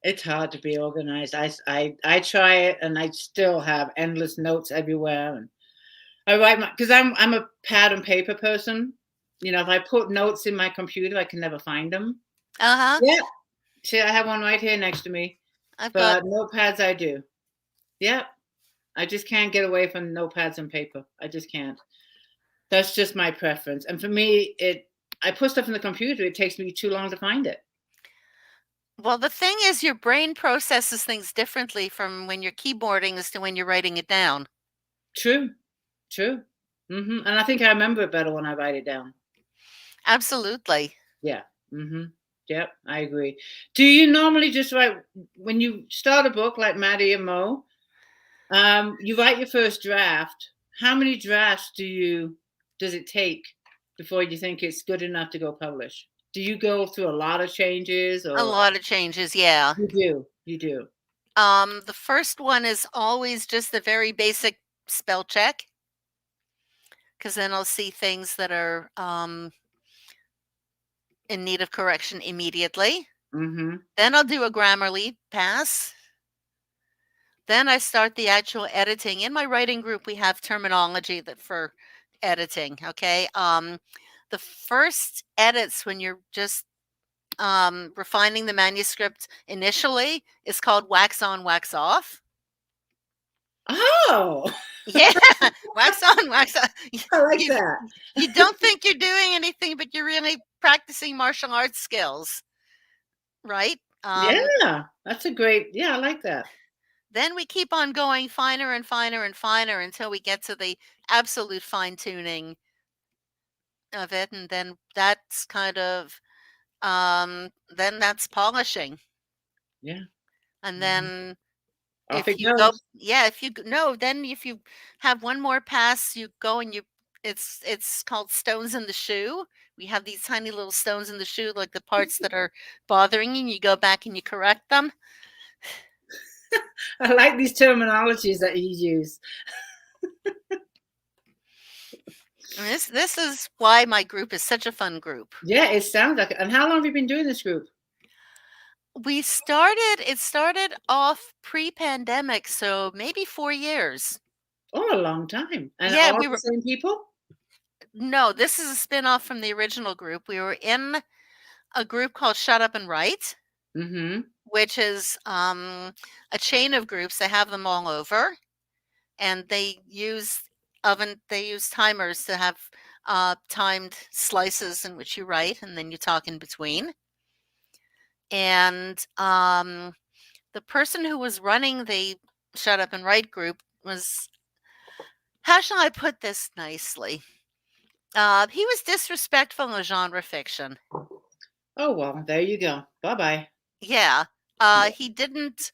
A: It's hard to be organized. I try it and I still have endless notes everywhere. And I write because I'm a pad and paper person. If I put notes in my computer, I can never find them.
B: Uh-huh.
A: Yeah. See, I have one right here next to me. But notepads I do. Yeah. I just can't get away from notepads and paper. I just can't. That's just my preference. And for me, I put stuff in the computer, it takes me too long to find it.
B: Well, the thing is your brain processes things differently from when you're keyboarding as to when you're writing it down.
A: True. True. And I think I remember it better when I write it down.
B: Absolutely.
A: Yeah. Yep, I agree. Do you normally just write when you start a book like Maddie and Mo? You write your first draft. How many drafts does it take before you think it's good enough to go publish? Do you go through a lot of changes,
B: A
A: or
B: lot of changes, yeah.
A: you do? You do.
B: The first one is always just the very basic spell check, because then I'll see things that are in need of correction immediately.
A: Mm-hmm.
B: Then I'll do a Grammarly pass. Then I start the actual editing. In my writing group, we have terminology that for editing. Okay. The first edits when you're just refining the manuscript initially is called wax on, wax off.
A: Oh,
B: Yeah, wax on, wax off.
A: I like
B: You,
A: that.
B: you don't think you're doing anything, but you're really practicing martial arts skills, right?
A: Yeah, that's a great. Yeah, I like that.
B: Then we keep on going finer and finer and finer until we get to the absolute fine tuning of it, and then that's kind of then that's polishing.
A: Yeah.
B: And
A: Mhm.
B: then
A: Off
B: if
A: it
B: you go
A: goes.
B: yeah, if you no, then if you have one more pass, you go and you it's called stones in the shoe. We have these tiny little stones in the shoe, like the parts that are bothering you, and you go back and you correct them.
A: I like these terminologies that you use.
B: And this is why my group is such a fun group.
A: Yeah, it sounds like it. And how long have you been doing this group?
B: It started off pre-pandemic, so maybe 4 years.
A: Oh, a long time. And
B: Yeah,
A: all
B: we
A: the
B: were
A: same people?
B: no, this is a spin-off from the original group. We were in a group called Shut Up and Write,
A: Mm-hmm.
B: which is a chain of groups. They have them all over, and they use timers to have timed slices in which you write, and then you talk in between. And the person who was running the Shut Up and Write group was, how shall I put this nicely? He was disrespectful in genre fiction.
A: Oh, well, there you go. Bye-bye.
B: Yeah.
A: Yeah.
B: He didn't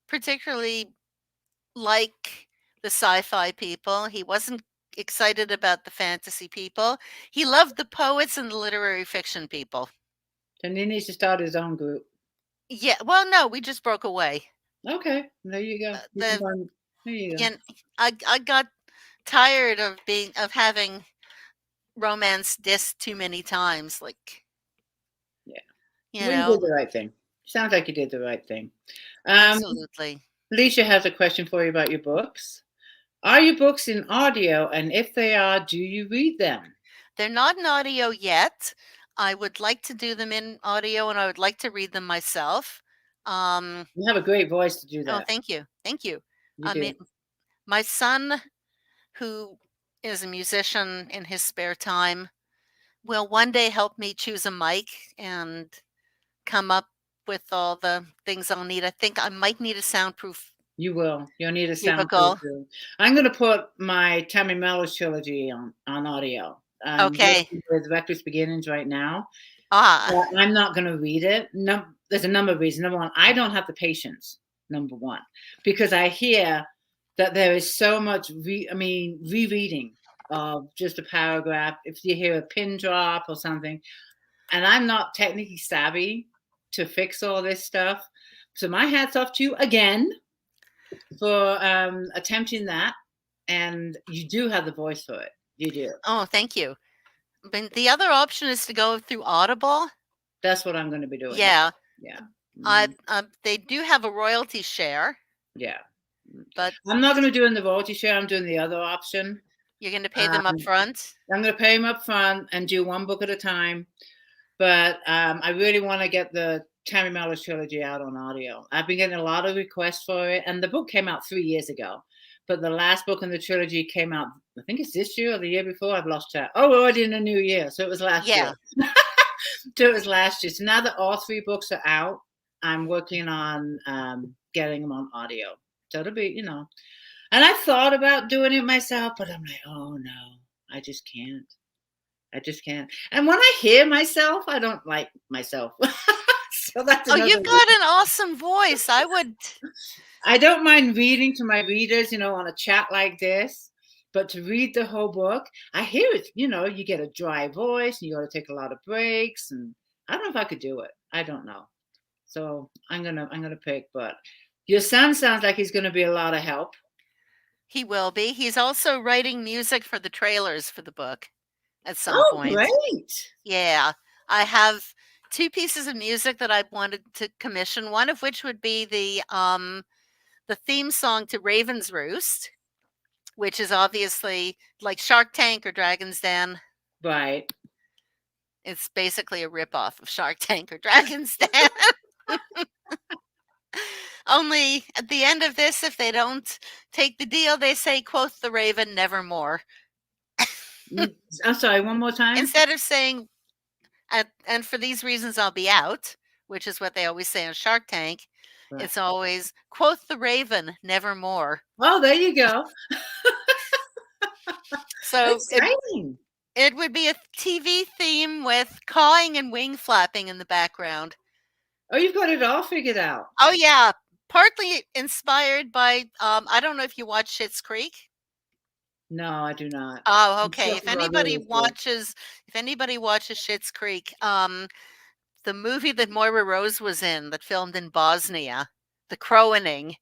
B: particularly like the sci-fi people. He wasn't excited about the fantasy people. He loved the poets and the literary fiction people.
A: Then he needs to start his own group.
B: Yeah. Well, no, we just broke away.
A: Okay, there you go. You can
B: The
A: find, there you go.
B: and I got tired of having romance dissed too many times. Like,
A: Yeah.
B: you
A: Well, you did
B: know,
A: the right thing. Sounds like you did the right thing.
B: absolutely.
A: Alicia has a question for you about your books. Are your books in audio? And if they are, do you read them?
B: They're not in audio yet. I would like to do them in audio, and I would like to read them myself. Um,
A: You have a great voice to do
B: oh,
A: that.
B: thank you, thank you.
A: You
B: I mean,
A: do.
B: my son, who is a musician in his spare time, will one day help me choose a mic and come up with all the things I'll need. I think I might need a soundproof
A: You will. You'll need a soundproof
B: cubicle.
A: room. I'm going to put my Tammy Mellows trilogy on audio. I'm
B: Okay.
A: working with Reckless Beginnings right now.
B: Ah,
A: But I'm not going to read it. No, there's a number of reasons. Number one, I don't have the patience. Number one, because I hear that there is so much. Rereading of just a paragraph. If you hear a pin drop or something, and I'm not technically savvy to fix all this stuff. So my hat's off to you again for attempting that. And you do have the voice for it. You do.
B: oh, thank you. But the other option is to go through Audible.
A: That's what I'm going to be doing.
B: Yeah,
A: Yeah. Mhm.
B: they do have a royalty share,
A: Yeah.
B: but
A: I'm not going to do in the royalty share. I'm doing the other option.
B: you're going to pay them up front.
A: I'm going to pay them up front and do one book at a time. But I really want to get the Tammy Mellows trilogy out on audio. I've been getting a lot of requests for it. And the book came out 3 years ago. But the last book in the trilogy came out I think it's this year or the year before. I've lost track. Oh, we're already in a new year, so it was last year.
B: Yeah.
A: So it was last year. So now that all 3 books are out, I'm working on getting them on audio. So it'll be, and I thought about doing it myself, but I'm like, oh no, I just can't. I just can't. And when I hear myself, I don't like myself. So that's
B: Oh,
A: another
B: you've got an awesome voice.
A: I don't mind reading to my readers, on a chat like this, but to read the whole book, I hear it, you get a dry voice and you got to take a lot of breaks, and I don't know if I could do it. I don't know. So I'm going to pick, but your son sounds like he's going to be a lot of help.
B: He will be. He's also writing music for the trailers for the book at some point.
A: Great.
B: Yeah. I have 2 pieces of music that I wanted to commission, one of which would be the theme song to Raven's Roost, which is obviously like Shark Tank or Dragon's Den.
A: Right.
B: It's basically a ripoff of Shark Tank or Dragon's Den. Only at the end of this, if they don't take the deal, they say, "Quoth the Raven, nevermore."
A: I'm sorry, one more time.
B: Instead of saying, and for these reasons I'll be out, which is what they always say on Shark Tank, right. It's always, "Quoth the Raven, nevermore."
A: Oh, there you go.
B: So it would be a TV theme with cawing and wing flapping in the background.
A: Oh, you've got it all figured out.
B: Oh, yeah. Partly inspired by, I don't know if you watch Schitt's Creek.
A: No, I do not.
B: Oh, okay. If anybody watches Schitt's Creek, the movie that Moira Rose was in that filmed in Bosnia, The Crowening,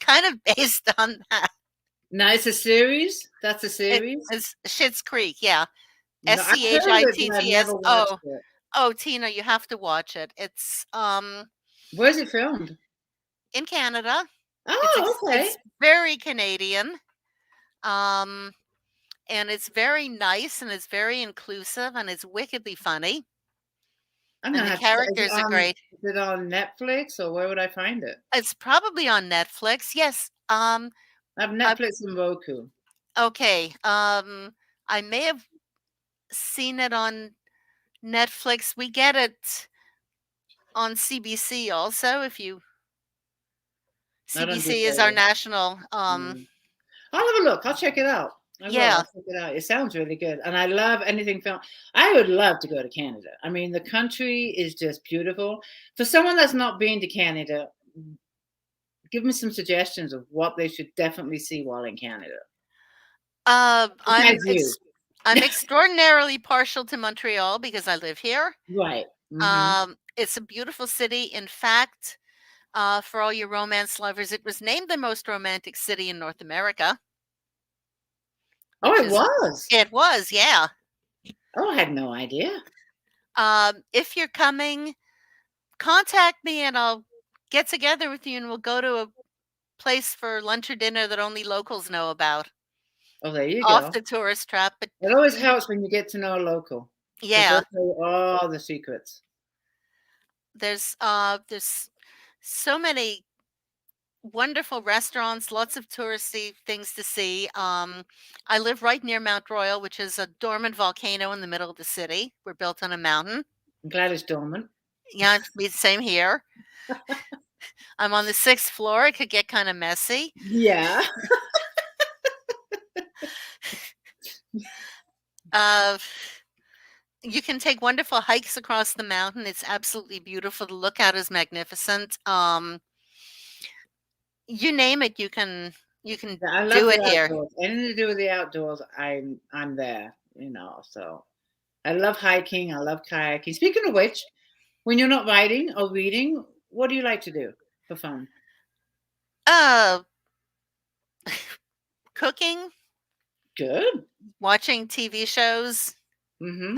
B: kind of based on that.
A: Now it's a series? That's a series?
B: It's Schitt's Creek, yeah.
A: No,
B: SCHITTS. Oh, Tina, you have to watch it. It's
A: where's it filmed?
B: In Canada.
A: Oh, okay.
B: It's very Canadian. And it's very nice and it's very inclusive and it's wickedly funny. And the characters are great.
A: Is it on Netflix or where would I find it?
B: It's probably on Netflix. Yes.
A: I have Netflix and Roku.
B: Okay. I may have seen it on Netflix. We get it on CBC also. CBC is our national.
A: I'll have a look. I'll check it out. I'll check it out. It sounds really good, and I love anything film. I would love to go to Canada. I mean, the country is just beautiful. For someone that's not been to Canada, give me some suggestions of what they should definitely see while in Canada.
B: I'm extraordinarily partial to Montreal because I live here.
A: Right.
B: Mm-hmm. It's a beautiful city. In fact, for all your romance lovers, it was named the most romantic city in North America.
A: Oh, it was?
B: It was, yeah.
A: Oh, I had no idea.
B: If you're coming, contact me and I'll get together with you and we'll go to a place for lunch or dinner that only locals know about.
A: Oh, there you
B: go. Off the tourist trap. But
A: it always helps when you get to know a local.
B: Yeah.
A: They'll tell you all the secrets.
B: There's so many wonderful restaurants, lots of touristy things to see. I live right near Mount Royal, which is a dormant volcano in the middle of the city. We're built on a mountain.
A: I'm glad it's dormant.
B: Yeah, same here. I'm on the 6th floor. It could get kind of messy.
A: Yeah.
B: You can take wonderful hikes across the mountain. It's absolutely beautiful. The lookout is magnificent. You name it, you can do it here.
A: Anything to do with the outdoors, I'm there, so I love hiking, I love kayaking. Speaking of which, when you're not writing or reading, what do you like to do for fun?
B: Cooking.
A: Good.
B: Watching TV shows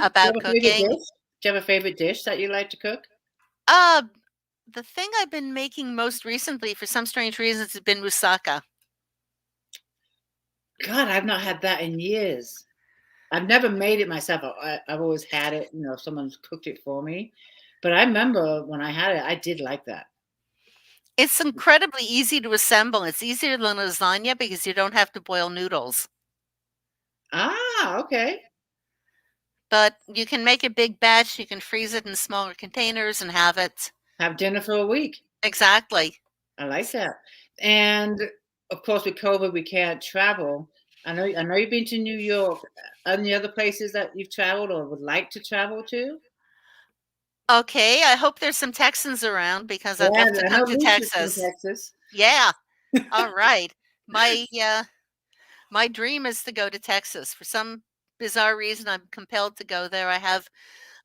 A: about
B: cooking.
A: Do you have a favorite dish that you like to cook?
B: The thing I've been making most recently, for some strange reasons, has been moussaka.
A: God, I've not had that in years. I've never made it myself. I've always had it, someone's cooked it for me. But I remember when I had it, I did like that.
B: It's incredibly easy to assemble. It's easier than lasagna because you don't have to boil noodles.
A: Wow. Okay.
B: But you can make a big batch. You can freeze it in smaller containers and have it.
A: Have dinner for a week.
B: Exactly.
A: I like that. And of course, with COVID, we can't travel. I know. You've been to New York. Any other places that you've traveled or would like to travel to?
B: Okay, I hope there's some Texans around because I'd
A: Yeah,
B: love to
A: I
B: come
A: know
B: to
A: Lisa's from
B: Texas.
A: Texas.
B: Yeah. All right. My my dream is to go to Texas. For some bizarre reason, I'm compelled to go there. I have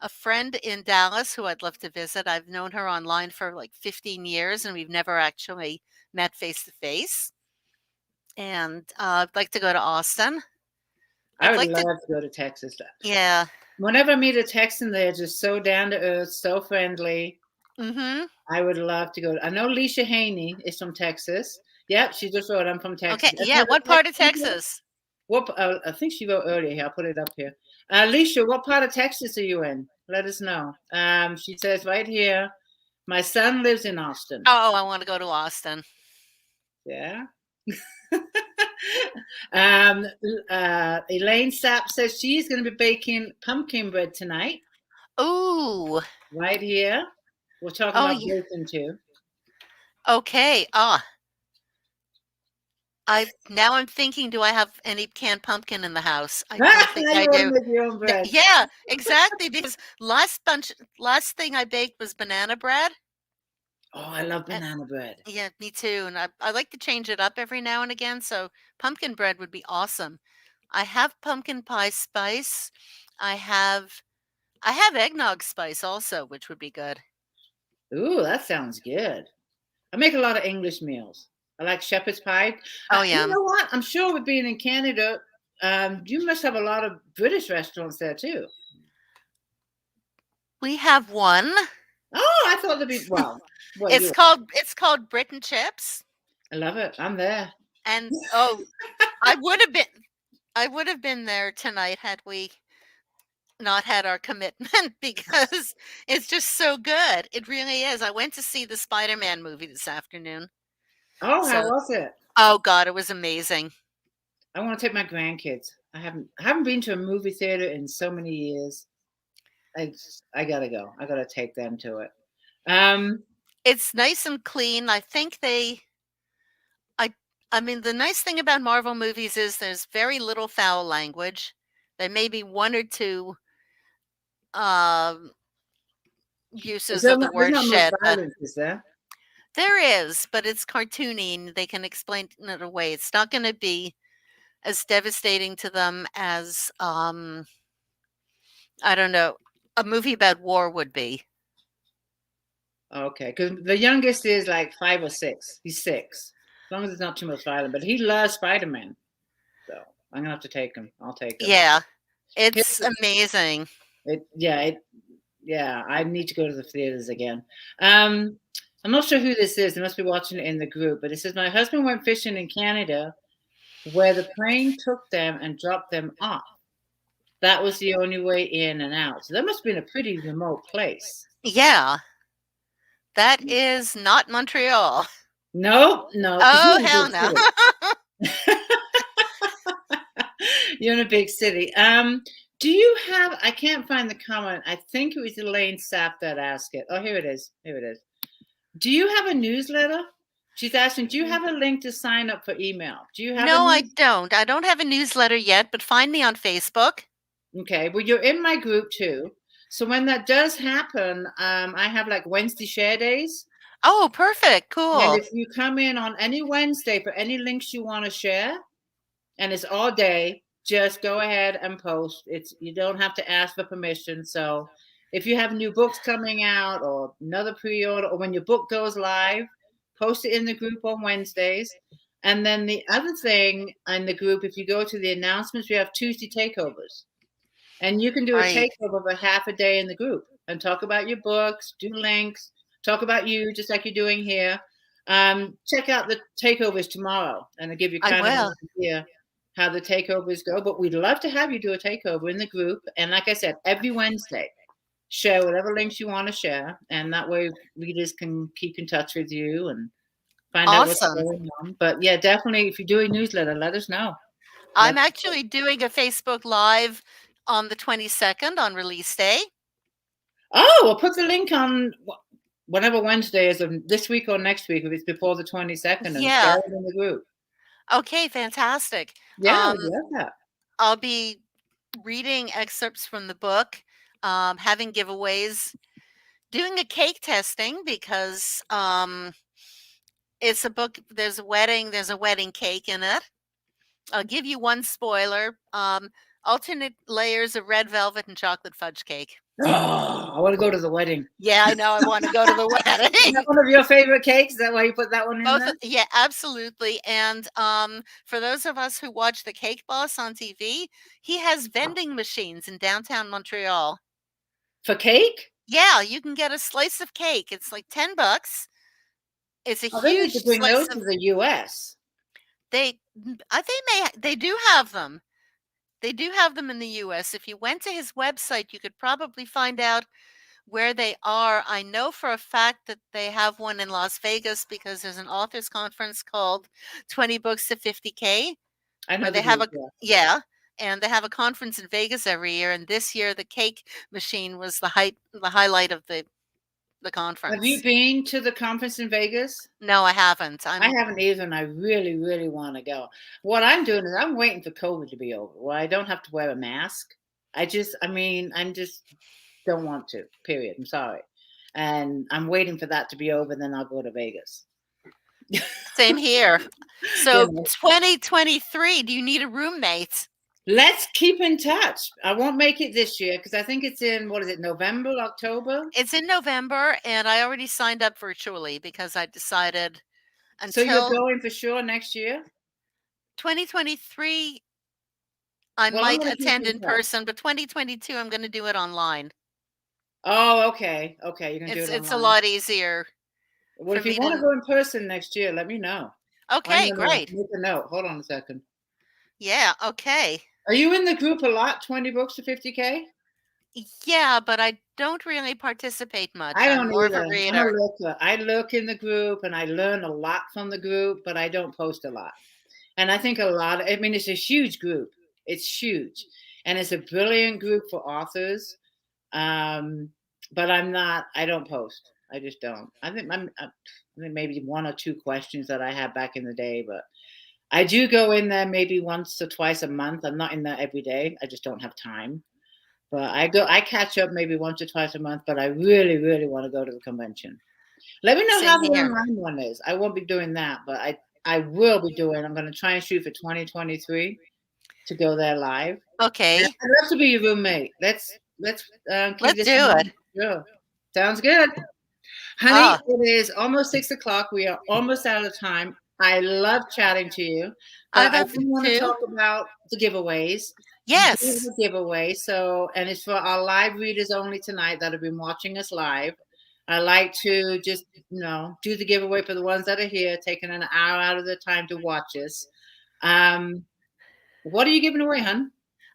B: a friend in Dallas who I'd love to visit. I've known her online for like 15 years and we've never actually met face to face. And I'd like to go to Austin.
A: I
B: I'd
A: would
B: like to,
A: love to go to Texas.
B: yeah.
A: Whenever I meet a Texan, they're just so down to earth, so friendly.
B: Mm-hmm.
A: I would love to go. I know Leisha Haney is from Texas. Yep, she just wrote, I'm from
B: Okay.
A: Texas.
B: Yeah. What part of Texas?
A: What? I think she wrote earlier here. I'll put it up here. Leisha, what part of Texas are you in? Let us know. She says right here, my son lives in Austin.
B: Oh, I want to go to Austin.
A: Yeah. Elaine Sapp says she's going to be baking pumpkin bread tonight.
B: Ooh.
A: Right here. We're talking
B: Oh,
A: about
B: yeah.
A: baking too.
B: Okay. I'm thinking, do I have any canned pumpkin in the house? I don't think
A: Now
B: I
A: you want to
B: do.
A: make your own bread.
B: Yeah, exactly. Because last thing I baked was banana bread.
A: Oh, I love
B: And
A: banana bread.
B: yeah, me too. And I like to change it up every now and again. So pumpkin bread would be awesome. I have pumpkin pie spice. I have I have eggnog spice also, which would be good.
A: Ooh, that sounds good. I make a lot of English meals. I like shepherd's pie.
B: Oh
A: You
B: yeah.
A: know what? I'm sure with being in Canada, you must have a lot of British restaurants there too.
B: We have one.
A: Oh, I thought there'd be, well,
B: It's called Britain Chips.
A: I love it. I'm there.
B: And I would have been there tonight had we not had our commitment because it's just so good. It really is. I went to see the Spider-Man movie this afternoon.
A: Oh, how
B: So,
A: was it?
B: oh God, it was amazing.
A: I want to take my grandkids. I haven't been to a movie theater in so many years. I gotta go. I gotta take them to it.
B: It's nice and clean. I I mean the nice thing about Marvel movies is there's very little foul language. There may be one or two um uses of the
A: there's
B: word
A: not much
B: shit, but
A: violence, is there?
B: there is, but it's cartoony and they can explain it away. It's not going to be as devastating to them as I don't know, a movie about war would be.
A: Okay, because the youngest is like 5 or 6. He's 6. As long as it's not too much violence, but he loves Spider-Man. So I'm gonna have to take him. I'll take him.
B: Yeah, it's amazing.
A: Yeah. I need to go to the theaters again. I'm not sure who this is. They must be watching it in the group, but it says my husband went fishing in Canada, where the plane took them and dropped them off. That was the only way in and out. So that must have been a pretty remote place.
B: Yeah, that is not Montreal.
A: No, because
B: Oh,
A: you're in a
B: hell
A: big
B: no.
A: city. You're in a big city. Do you have? I can't find the comment. I think it was Elaine Sapp that asked it. Oh, here it is. Here it is. Do you have a newsletter? She's asking, do you have a link to sign up for email? Do you have
B: No, I don't. I don't have a newsletter yet, but find me on Facebook.
A: Okay, well, you're in my group too. So when that does happen, I have like Wednesday share days.
B: Oh, perfect.
A: And
B: Cool.
A: if you come in on any Wednesday for any links you want to share, and it's all day, just go ahead and post. You don't have to ask for permission. So if you have new books coming out or another pre-order, or when your book goes live, post it in the group on Wednesdays. And then the other thing in the group, if you go to the announcements, we have Tuesday takeovers. And you can do a
B: Right.
A: takeover for half a day in the group and talk about your books, do links, talk about you, just like you're doing here. Check out the takeovers tomorrow, and I'll give you
B: I
A: kind of an
B: will.
A: idea how the takeovers go. But we'd love to have you do a takeover in the group. And like I said, every Wednesday, share whatever links you want to share. And that way readers can keep in touch with you and find out what's
B: Awesome.
A: going on. But yeah, definitely, if you do a newsletter, let us know.
B: I'm actually doing a Facebook Live on the 22nd on release day.
A: Oh, we'll put the link on whatever Wednesday is of this week or next week, if it's before the 22nd, and share it in the group.
B: Okay, fantastic.
A: Yeah, I love that.
B: I'll be reading excerpts from the book, having giveaways, doing a cake testing because it's a book. There's a wedding cake in it. I'll give you one spoiler. Alternate layers of red velvet and chocolate fudge cake.
A: Oh, I want to go to the wedding.
B: Yeah, I know. I want to go to the
A: Is
B: wedding.
A: that one of your favorite cakes? Is that why you put that one in there?
B: Yeah, absolutely. And for those of us who watch The Cake Boss on TV, he has vending machines in downtown Montreal.
A: For cake?
B: Yeah, you can get a slice of cake. It's like $10. It's a
A: They need
B: huge
A: to bring
B: slice
A: those
B: of.
A: to the U.S.
B: They do have them. They do have them in the U.S. If you went to his website, you could probably find out where they are. I know for a fact that they have one in Las Vegas because there's an authors conference called 20 Books to 50K.
A: I know
B: Where
A: they
B: they have
A: do,
B: yeah, and they have a conference in Vegas every year. And this year, the cake machine was the highlight of the conference.
A: Have you been to the conference in Vegas?
B: No, I haven't.
A: I haven't either, and I really, really want to go. What I'm doing is I'm waiting for COVID to be over, where I don't have to wear a mask. I'm just don't want to, period. I'm sorry. And I'm waiting for that to be over, then I'll go to Vegas.
B: Same here. So 2023, do you need a roommate?
A: Let's keep in touch. I won't make it this year because I think it's in, November, October?
B: It's in November, and I already signed up virtually because I decided
A: So you're
B: until
A: going for sure next year?
B: 2023, I
A: Well, I'm
B: might
A: gonna keep
B: attend
A: in
B: in
A: touch.
B: person, but 2022, I'm going to do it online.
A: Oh, okay. Okay, you can do it
B: It's a
A: online.
B: lot easier.
A: Well, if
B: for
A: you
B: me
A: want to
B: to.
A: go in person next year, let me know.
B: Okay,
A: I'm gonna
B: great.
A: make a note. Hold on a second.
B: Yeah, okay.
A: Are you in the group a lot? 20 books to 50K?
B: Yeah, but I don't really participate much.
A: I
B: I'm
A: don't
B: more of a
A: either. I'm a
B: reader.
A: looker. I look in the group and I learn a lot from the group, but I don't post a lot. And I think it's a huge group. It's huge. And it's a brilliant group for authors. But I don't post. I just don't. I think maybe one or two questions that I had back in the day, but I do go in there maybe once or twice a month. I'm not in there every day. I just don't have time. But I catch up maybe once or twice a month, but I really, really want to go to the convention. Let me know how the online one is. I won't be doing that, but I will be doing. I'm going to try and shoot for 2023 to go there live.
B: Okay.
A: And I'd love to be your roommate. Let's keep this
B: do it.
A: Sure. Sounds good. Honey, it is almost 6:00. We are almost out of time. I love chatting to you, but I do want to talk about the giveaways.
B: Yes.
A: The giveaway. So, and it's for our live readers only tonight that have been watching us live. I like to just, do the giveaway for the ones that are here, taking an hour out of their time to watch us. What are you giving away, hon?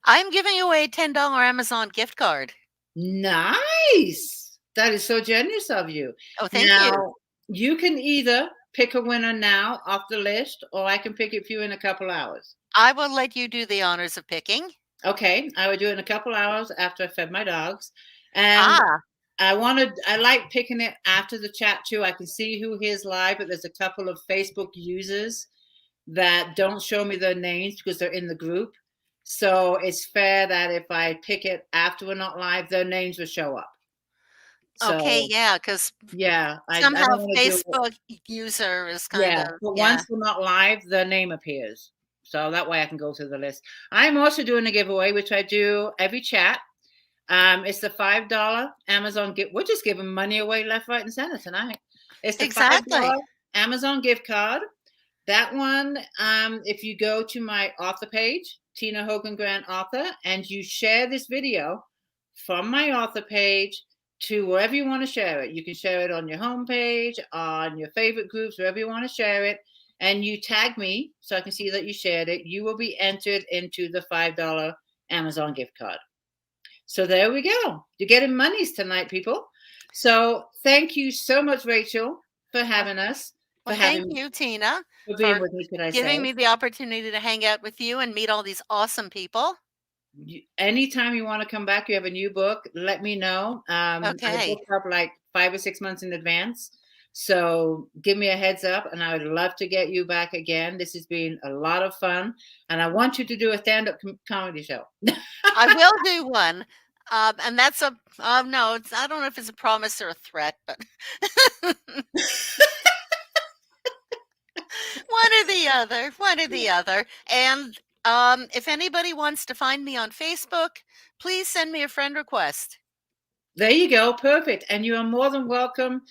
B: I'm giving away a $10 Amazon gift card.
A: Nice. That is so generous of you.
B: Oh, thank you.
A: You can either pick a winner now off the list, or I can pick it for you in a couple hours.
B: I will let you do the honors of picking.
A: Okay. I will do it in a couple hours after I fed my dogs. And I like picking it after the chat too. I can see who here's live, but there's a couple of Facebook users that don't show me their names because they're in the group. So it's fair that if I pick it after we're not live, their names will show up. So,
B: okay, yeah, because somehow Facebook user is kind of.
A: But once we're not live, the name appears. So that way I can go through the list. I'm also doing a giveaway, which I do every chat. It's the $5 Amazon gift. We're just giving money away left, right, and center tonight. It's the $5 Amazon gift card. That one, if you go to my author page, Tina Hogan Grant Author, and you share this video from my author page to wherever you want to share it. You can share it on your homepage, on your favorite groups, wherever you want to share it. And you tag me so I can see that you shared it. You will be entered into the $5 Amazon gift card. So there we go. You're getting monies tonight, people. So thank you so much, Rachel, for having us.
B: Well, thank you, Tina,
A: for being
B: for
A: with me, could I
B: giving
A: say.
B: me the opportunity to hang out with you and meet all these awesome people.
A: Anytime you want to come back, you have a new book, let me know. I
B: Okay.
A: book up like 5 or 6 months in advance. So give me a heads up, and I would love to get you back again. This has been a lot of fun, and I want you to do a stand-up comedy show.
B: I will do one. And that's a no, it's I don't know if it's a promise or a threat, but one or the other, one or the other. And if anybody wants to find me on Facebook, please send me a friend request.
A: There you go, perfect. And you are more than welcome.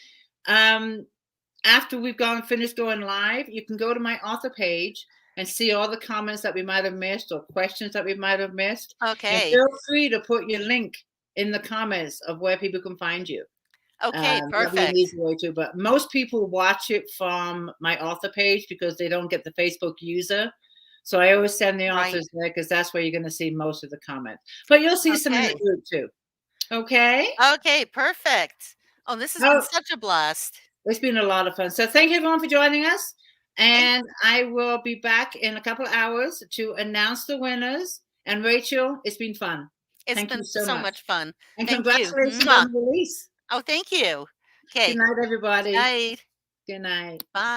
A: After we've finished going live, you can go to my author page and see all the comments that we might have missed or questions that we might have missed. And
B: Okay.
A: feel free to put your link in the comments of where people can find you.
B: Okay,
A: That'd be an
B: perfect.
A: easy way too. But most people watch it from my author page because they don't get the Facebook user. So I always send the
B: Right.
A: authors there because that's where you're going to see most of the comments. But you'll see some in the
B: Okay.
A: group too. Okay.
B: Okay, perfect. Oh, this has been
A: Oh,
B: such a blast.
A: it's been a lot of fun. So thank you everyone for joining us.
B: Thank
A: And I will be back in a couple of hours to announce the winners. And Rachel, it's been fun.
B: It's
A: Thank you
B: been
A: so
B: so
A: much.
B: much fun.
A: And
B: Thank you.
A: congratulations
B: Mwah.
A: on the release.
B: Oh, thank you.
A: Good
B: Okay.
A: night, everybody.
B: Night.
A: Good night.
B: Bye.